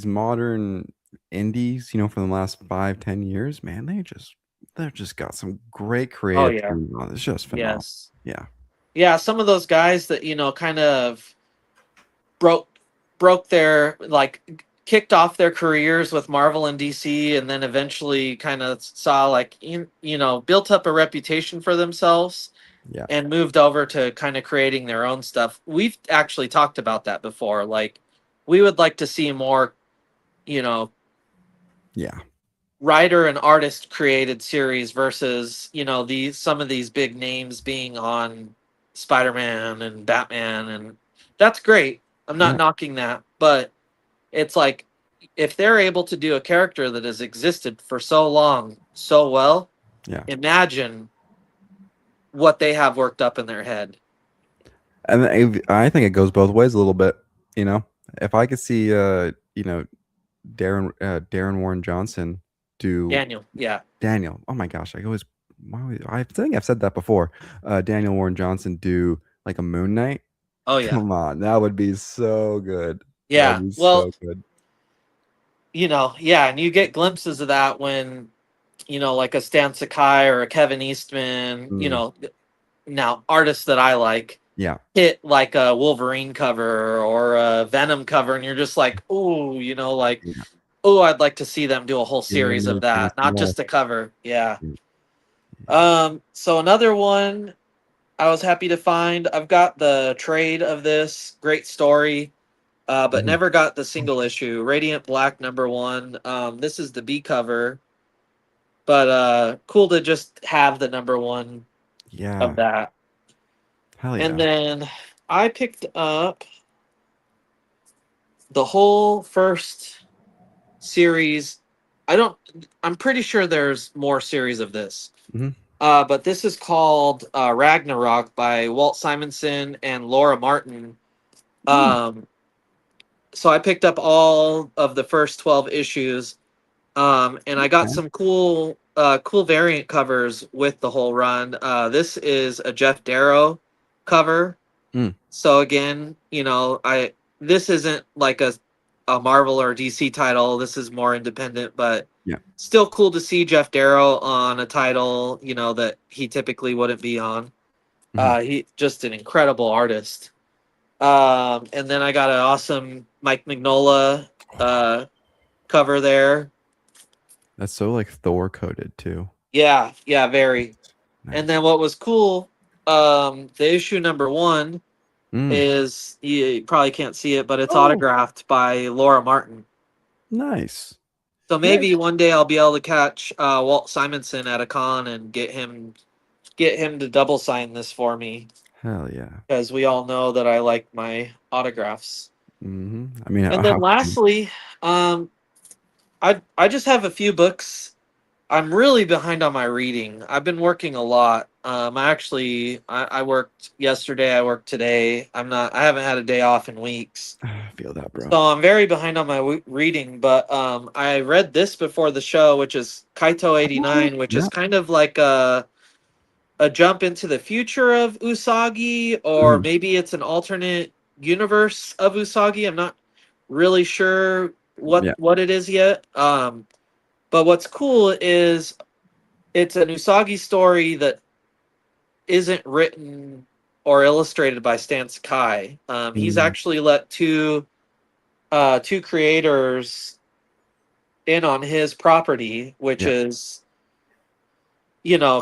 modern indies, from the last 5, 10 years, man, they've just got some great Oh creative yeah, teams on. It's just phenomenal. yes, Yeah. yeah. Some of those guys that kind of broke their kicked off their careers with Marvel and DC, and then eventually kind of saw built up a reputation for themselves Yeah. and moved over to kind of creating their own stuff. We've actually talked about that before. Like, we would like to see more, you know, Yeah. writer and artist created series versus, these some of these big names being on Spider-Man and Batman, and that's great. I'm not Yeah. knocking that, but it's like if they're able to do a character that has existed for so long so well, Yeah. imagine what they have worked up in their head. And I think it goes both ways a little bit, you know. If I could see Darren Warren Johnson do Daniel, yeah. Daniel. Oh my gosh, I think I've said that before. Daniel Warren Johnson do like a Moon Knight. Oh yeah. Come on, that would be so good. That would Yeah. be Well, so good. yeah, and you get glimpses of that when, like a Stan Sakai or a Kevin Eastman, Mm, now artists that I like yeah, hit like a Wolverine cover or a Venom cover, and you're just like, oh, yeah. oh, I'd like to see them do a whole Give series of me that, some not more. just a cover. Yeah. Yeah, So another one I was happy to find. I've got the trade of this great story, but mhm. never got the single issue. Radiant Black #1. This is the B cover, but cool to just have the #1 of Yeah, that. hell And yeah. then I picked up the whole first series. I don't. I'm pretty sure there's more series of this. Mhm. But this is called Ragnarok by Walt Simonson and Laura Martin. Mm, Um, so I picked up all of the first 12 issues, and I got okay. some cool variant covers with the whole run. This is a Jeff Darrow cover. Mm, So again, I this isn't like a Marvel or DC title. This is more independent, but yeah. still cool to see Jeff Darrow on a title, that he typically wouldn't be on. Mhm. He just an incredible artist. And then I got an awesome Mike Mignola cover there. That's so like Thor coded too. Yeah, yeah, very. And Nice. then what was cool, the issue #1 Mm. is, you probably can't see it, but it's Oh, autographed by Laura Martin. nice. So maybe one day I'll be able to catch Walt Simonson at a con and get him to double sign this for me, Hell yeah. because we all know that I like my autographs. I mean, And how then lastly, um, I just have a few books. I'm really behind on my reading. I've been working a lot. I worked yesterday. I worked today. I haven't had a day off in weeks. I feel that, bro. So I'm very behind on my reading. But I read this before the show, which is Kaito 89, which is Yeah. kind of like a jump into the future of Usagi, or Mhm. maybe it's an alternate universe of Usagi. I'm not really sure what Yeah. what it is yet. But what's cool is it's an Usagi story that isn't written or illustrated by Stan Sakai. He's Mm, actually let two creators in on his property, which yeah. is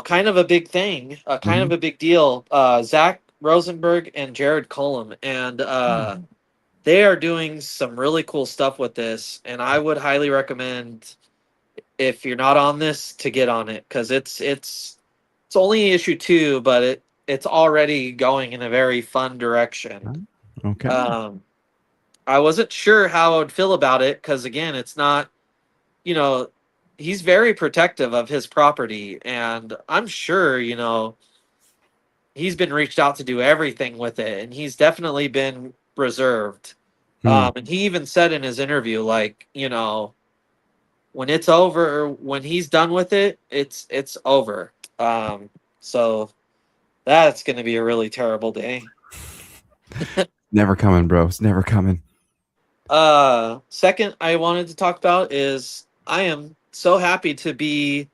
kind of a big thing, kind of Mhm. a big deal. Zach Rosenberg and Jared Cullum, and they are doing some really cool stuff with this. And I would highly recommend, if you're not on this, to get on it, because it's only issue 2, but it's already going in a very fun direction. Okay. Um, I wasn't sure how I would feel about it because, again, it's not, you know, he's very protective of his property, and I'm sure, he's been reached out to do everything with it, and he's definitely been reserved. Hmm. And he even said in his interview, like, when it's over, when he's done with it, it's over. So that's going to be a really terrible day. Never coming, bro. It's never coming. Second, I wanted to talk about is I am so happy to be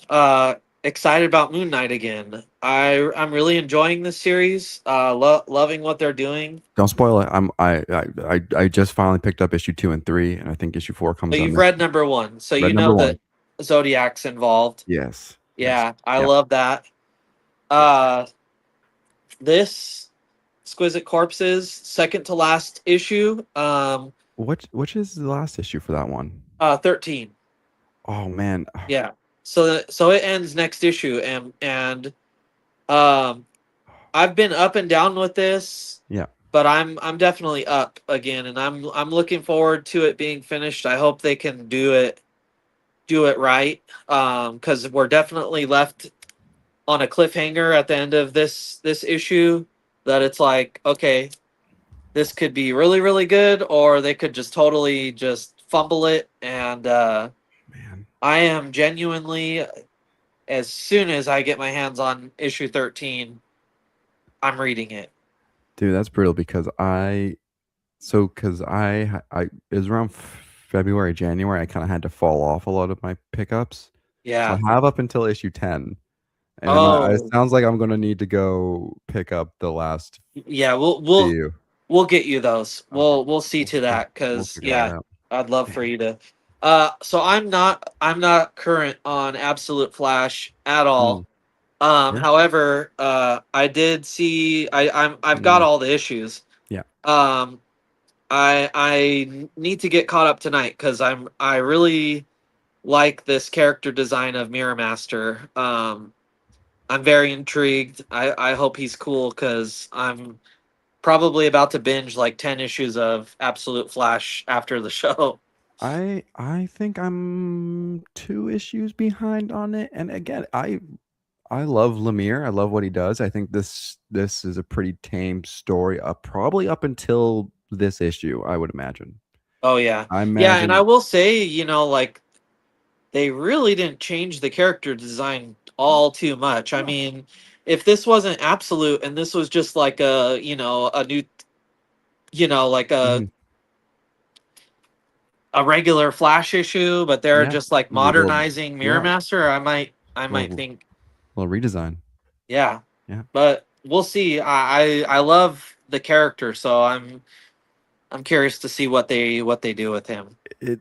uh excited about Moon Knight again. I'm really enjoying this series. Loving what they're doing. Don't spoil it. I just finally picked up issue 2 and 3, and I think issue 4 So comes out you've next. read number 1, so Read you number know 1. that Zodiac's involved. Yes. Yes. Yeah, I Yep. love that. Yes. Uh, this Exquisite Corpses, second to last issue. Which is the last issue for that one? 13. Oh man. Yeah. So it ends next issue, and um, I've been up and down with this, Yeah. but I'm definitely up again, and I'm looking forward to it being finished. I hope they can do it right, because we're definitely left on a cliffhanger at the end of this issue, that it's like, okay, this could be really really good, or they could just totally just fumble it. And Man. I am genuinely, as soon as I get my hands on issue 13, I'm reading it. Dude, that's brutal because I it was around February, January, I kind of had to fall off a lot of my pickups. So Yeah. I have up until issue 10. And then it Oh, sounds like I'm going to need to go pick up the last yeah. We'll few. we'll get you those. Okay. We'll see to that, We'll because figure that yeah, out. I'd love for Man. you to. So I'm not current on Absolute Flash at all. Mm, yeah. However, I did see, I've got Mm, all the issues. yeah. Um, I need to get caught up tonight, because I really like this character design of Mirror Master. I'm very intrigued. I hope he's cool, because I'm probably about to binge like 10 issues of Absolute Flash after the show. I think I'm 2 issues behind on it. And again, I love Lemire. I love what he does. I think this is a pretty tame story probably up until this issue, I would imagine. Oh yeah. I Yeah, and I imagine. will say, like, they really didn't change the character design all too much. I No. mean, if this wasn't Absolute and this was just like a new, like Mhm. a regular Flash issue, but they're Yeah. just like Little, modernizing Mirror yeah, Master, I might little think, little redesign. yeah. Yeah. But we'll see. I love the character, so I'm curious to see what they do with him.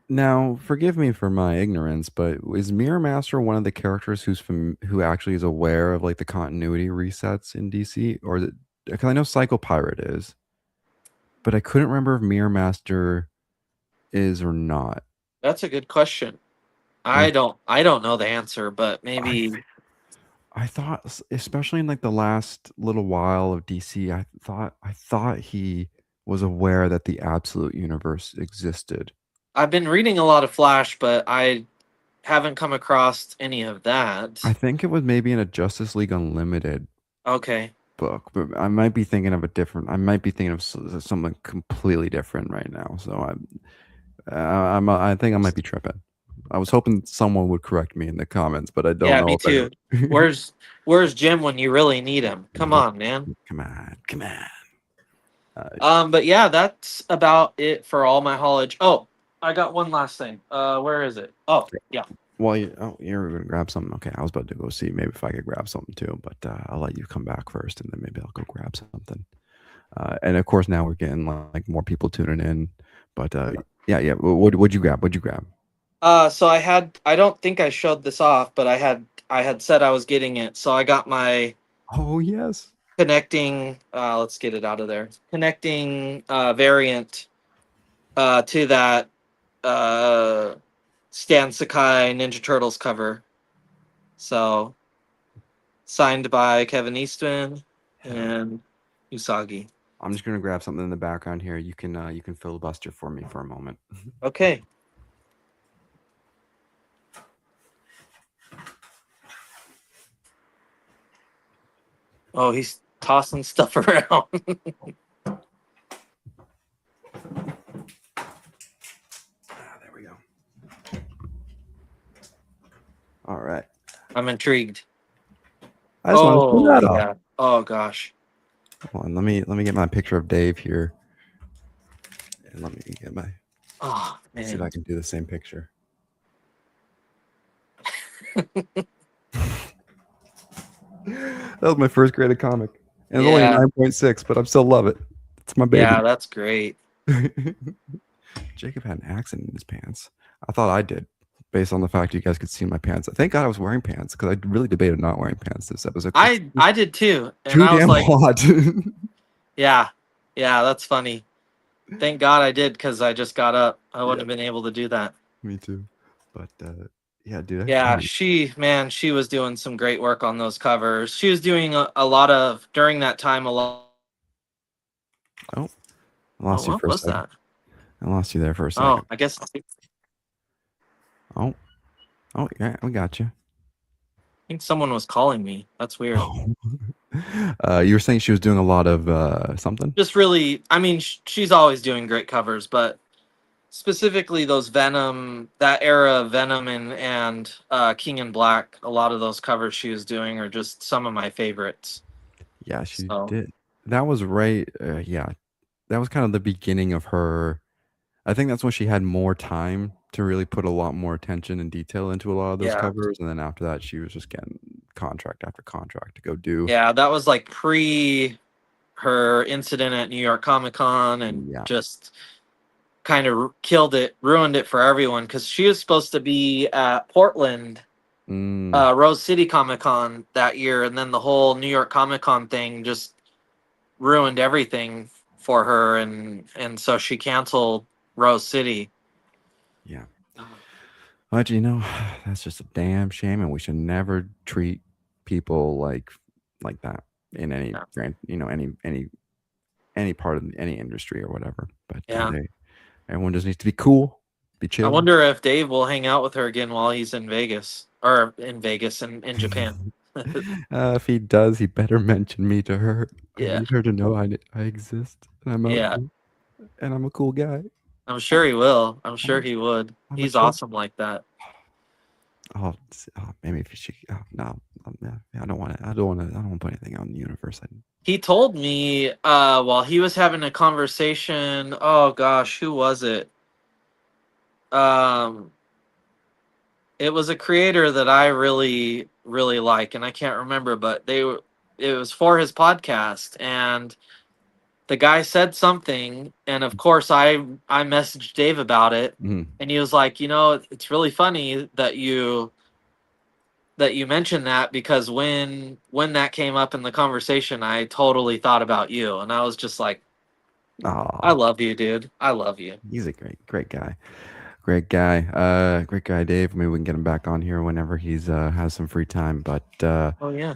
Now, forgive me for my ignorance, but is Mirror Master one of the characters who actually is aware of like the continuity resets in DC, or is it? Because I know Psycho Pirate is, but I couldn't remember if Mirror Master is or not. That's a good question. I don't know the answer, but I maybe I thought, especially in like the last little while of DC, I thought he was aware that the absolute universe existed. I've been reading a lot of Flash, but I haven't come across any of I that. think it was maybe in a Justice League Unlimited Okay. book, but I might be thinking of a different. I might be thinking of something completely different right now. So I think I might be tripping. I was hoping someone would correct me in the comments, but I don't Yeah, know me if too. anyone. Where's Jim when you really need him? Come on, man. Come on, come on. But yeah, that's about it for all my haulage. Oh, I got one last thing. Where is it? Oh, yeah. Well, you're gonna grab something. Okay, I was about to go see maybe if I could grab something too, but I'll let you come back first, and then maybe I'll go grab something. And of course, now we're getting like more people tuning in. But yeah. What'd you grab? What'd you grab? So I don't think I showed this off, but I had said I was getting it. So I got my Oh yes. connecting let's get it out of there. Connecting variant to that uh Stan Sakai Ninja Turtles cover. So signed by Kevin Eastman and Usagi. I'm just gonna grab something in the background here. You can filibuster for me for a moment. Okay. Oh, he's tossing stuff around. There we go. All right. I'm intrigued. I just want to show Oh that off. yeah. Oh gosh. Hold on, let me get my picture of Dave here, and let me get my Oh see if man. I can do the same picture. That was my first graded comic, and it's only a Yeah. 9.6, but I still love it. It's my baby. Yeah, that's great. Jacob had an accident in his pants. I thought I did, based on the fact you guys could see my pants. Thank God I was wearing pants because I really debated not wearing pants this episode. I did too. And Too I was damn like, hot. yeah. Yeah, that's funny. Thank God I did because I just got up. I wouldn't Yeah, have been able to do that. me too. But yeah, dude. Yeah, she was doing some great work on those covers. She was doing a lot of during that time a lot. Oh, I Oh, lost you what for a was second. that? I lost you there for a Oh, second. I guess I Oh, yeah, we got you. think someone was calling me. That's weird. You were saying she was doing a lot of something. Just really, I mean, she's always doing great covers, but specifically those Venom, that era of Venom and King in Black, a lot of those covers she was doing are just some of my favorites. Yeah, she So did. That was right. Yeah, that was kind of the beginning of her. I think that's when she had more time to really put a lot more attention and detail into a lot of those yeah, covers, and then after that, she was just getting contract after contract to go do. yeah, that was like pre her incident at New York Comic Con, and Yeah. just kind of killed it, ruined it for everyone because she was supposed to be at Portland Mm, Rose City Comic Con that year, and then the whole New York Comic Con thing just ruined everything for her, and so she canceled Rose City. yeah. But that's just a damn shame, and we should never treat people like that in any Yeah. grand, any part of any industry or whatever. But Yeah. everyone just needs to be cool, be I chill. wonder if Dave will hang out with her again while he's in Vegas or in Vegas and in Japan. If he does, he better mention me to her. I Yeah. need her to know I exist and I'm out Yeah. here, and I'm a cool guy. I'm sure he will. I'm I'm sure a, he would. I'm a He's chill. awesome like that. Maybe if she. Oh, no, yeah, I don't want to. I don't want to. I don't want to put anything out in the universe. He told me while he was having a conversation, oh gosh, who was it? Um it was a creator that I really really like, and I can't remember, but it was for his podcast, and the guy said something, and of course I messaged Dave about it, Mhm. and he was like, it's really funny that you mentioned that because when that came up in the conversation, I totally thought about you, and I was just like, I Aw, love you, dude. I love you. he's a great guy. Great guy. Great guy, Dave. Maybe we can get him back on here whenever he's has some free time. But Oh yeah.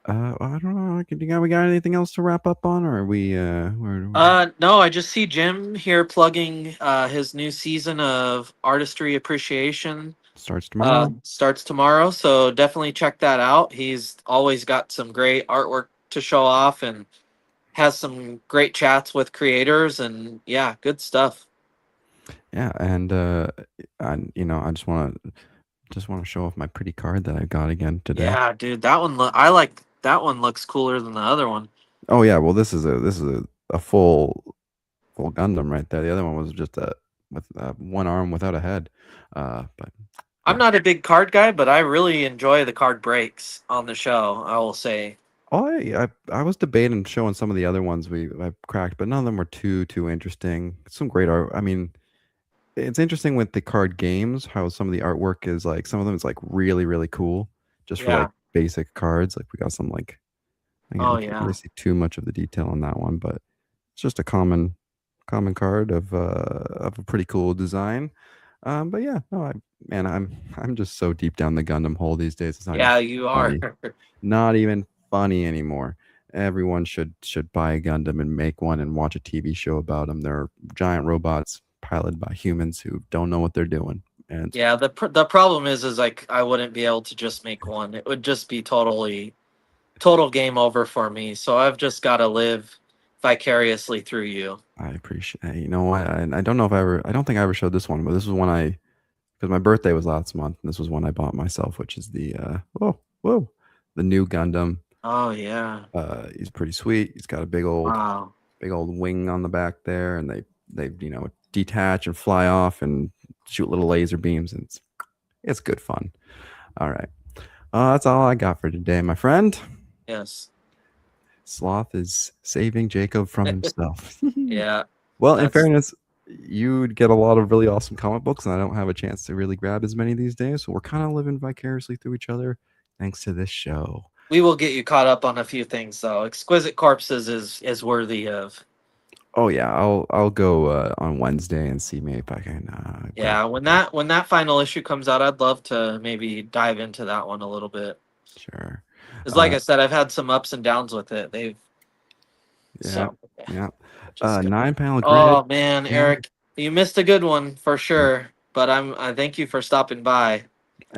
I don't know. We got anything else to wrap up on, or are we? No, I just see Jim here plugging his new season of Artistry Appreciation. Starts tomorrow. Starts tomorrow, so definitely check that out. He's always got some great artwork to show off and has some great chats with creators, and yeah, good stuff. Yeah, and I just want to show off my pretty card that I got again today. Yeah, dude, that one I like. That one looks cooler than the other one. Oh yeah, well this is a full Gundam right there. The other one was just a with one arm without a head. But I'm yeah. not a big card guy, but I really enjoy the card breaks on the show. I will say. Oh, I was debating showing some of the other ones I cracked, but none of them were too interesting. Some great art. I mean, it's interesting with the card games how some of the artwork is like some of them is like really cool just for Yeah. like basic cards. Like we got some like again, Oh you can't yeah. really see too much of the detail on that one, but it's just a common card of a pretty cool design. But yeah, no, I'm just so deep down the Gundam hole these days. It's not even Yeah, you are. funny. Not even funny anymore. Everyone should buy a Gundam and make one and watch a TV show about them. They're giant robots piloted by humans who don't know what they're doing. And Yeah, the problem is like I wouldn't be able to just make one. It would just be total game over for me. So I've just got to live vicariously through you. I appreciate. You know what? I don't know if I don't think I ever showed this one, but this was one because my birthday was last month, and this was one I bought myself, which is the the new Gundam. Oh yeah. He's pretty sweet. He's got a Wow. big old wing on the back there, and they detach and fly off and shoot little laser beams, and it's good fun. All right, that's all I got for today, my friend. Yes. Sloth is saving Jacob from himself. Yeah. Well, in That's fairness, you'd get a lot of really awesome comic books, and I don't have a chance to really grab as many these days. So we're kind of living vicariously through each other, thanks to this show. we will get you caught up on a few things though. Exquisite Corpses is worthy of. Oh yeah, I'll go on Wednesday and see maybe if I can. Yeah, when that final issue comes out, I'd love to maybe dive into that one a little bit. Sure. Because like I said, I've had some ups and downs with it. They've Yeah, yeah. just 9-panel grid. oh man, Yeah. Eric, you missed a good one for sure. But I thank you for stopping by.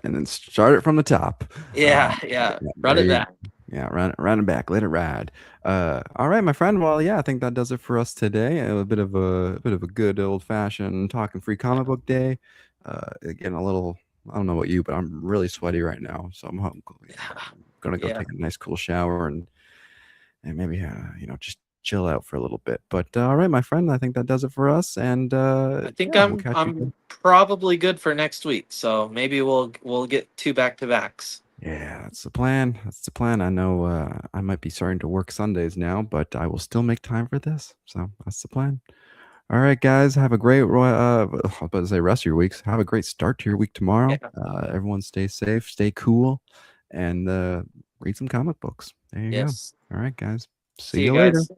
And then start it from the top. Yeah, run it back. Yeah, run it back, let it ride. All right, my friend. Well, yeah, I think that does it for us today. A bit of a good old fashioned talking free comic book day. Again, a little. I don't know about you, but I'm really sweaty right now, so I'm gonna go Yeah. take a nice cool shower and maybe just chill out for a little bit. But all right, my friend, I think that does it for us. And I think we'll catch you I'm again. probably good for next week. So maybe we'll get 2 back-to-backs. Yeah, that's the plan. That's the plan. I know I might be starting to work Sundays now, but I will still make time for this. So that's the plan. All right, guys, have a great I was about to say rest of your weeks. Have a great start to your week tomorrow. Yeah. Everyone stay safe, stay cool, and read some comic books. There you Yes. go. All right, guys. See See you you later. guys.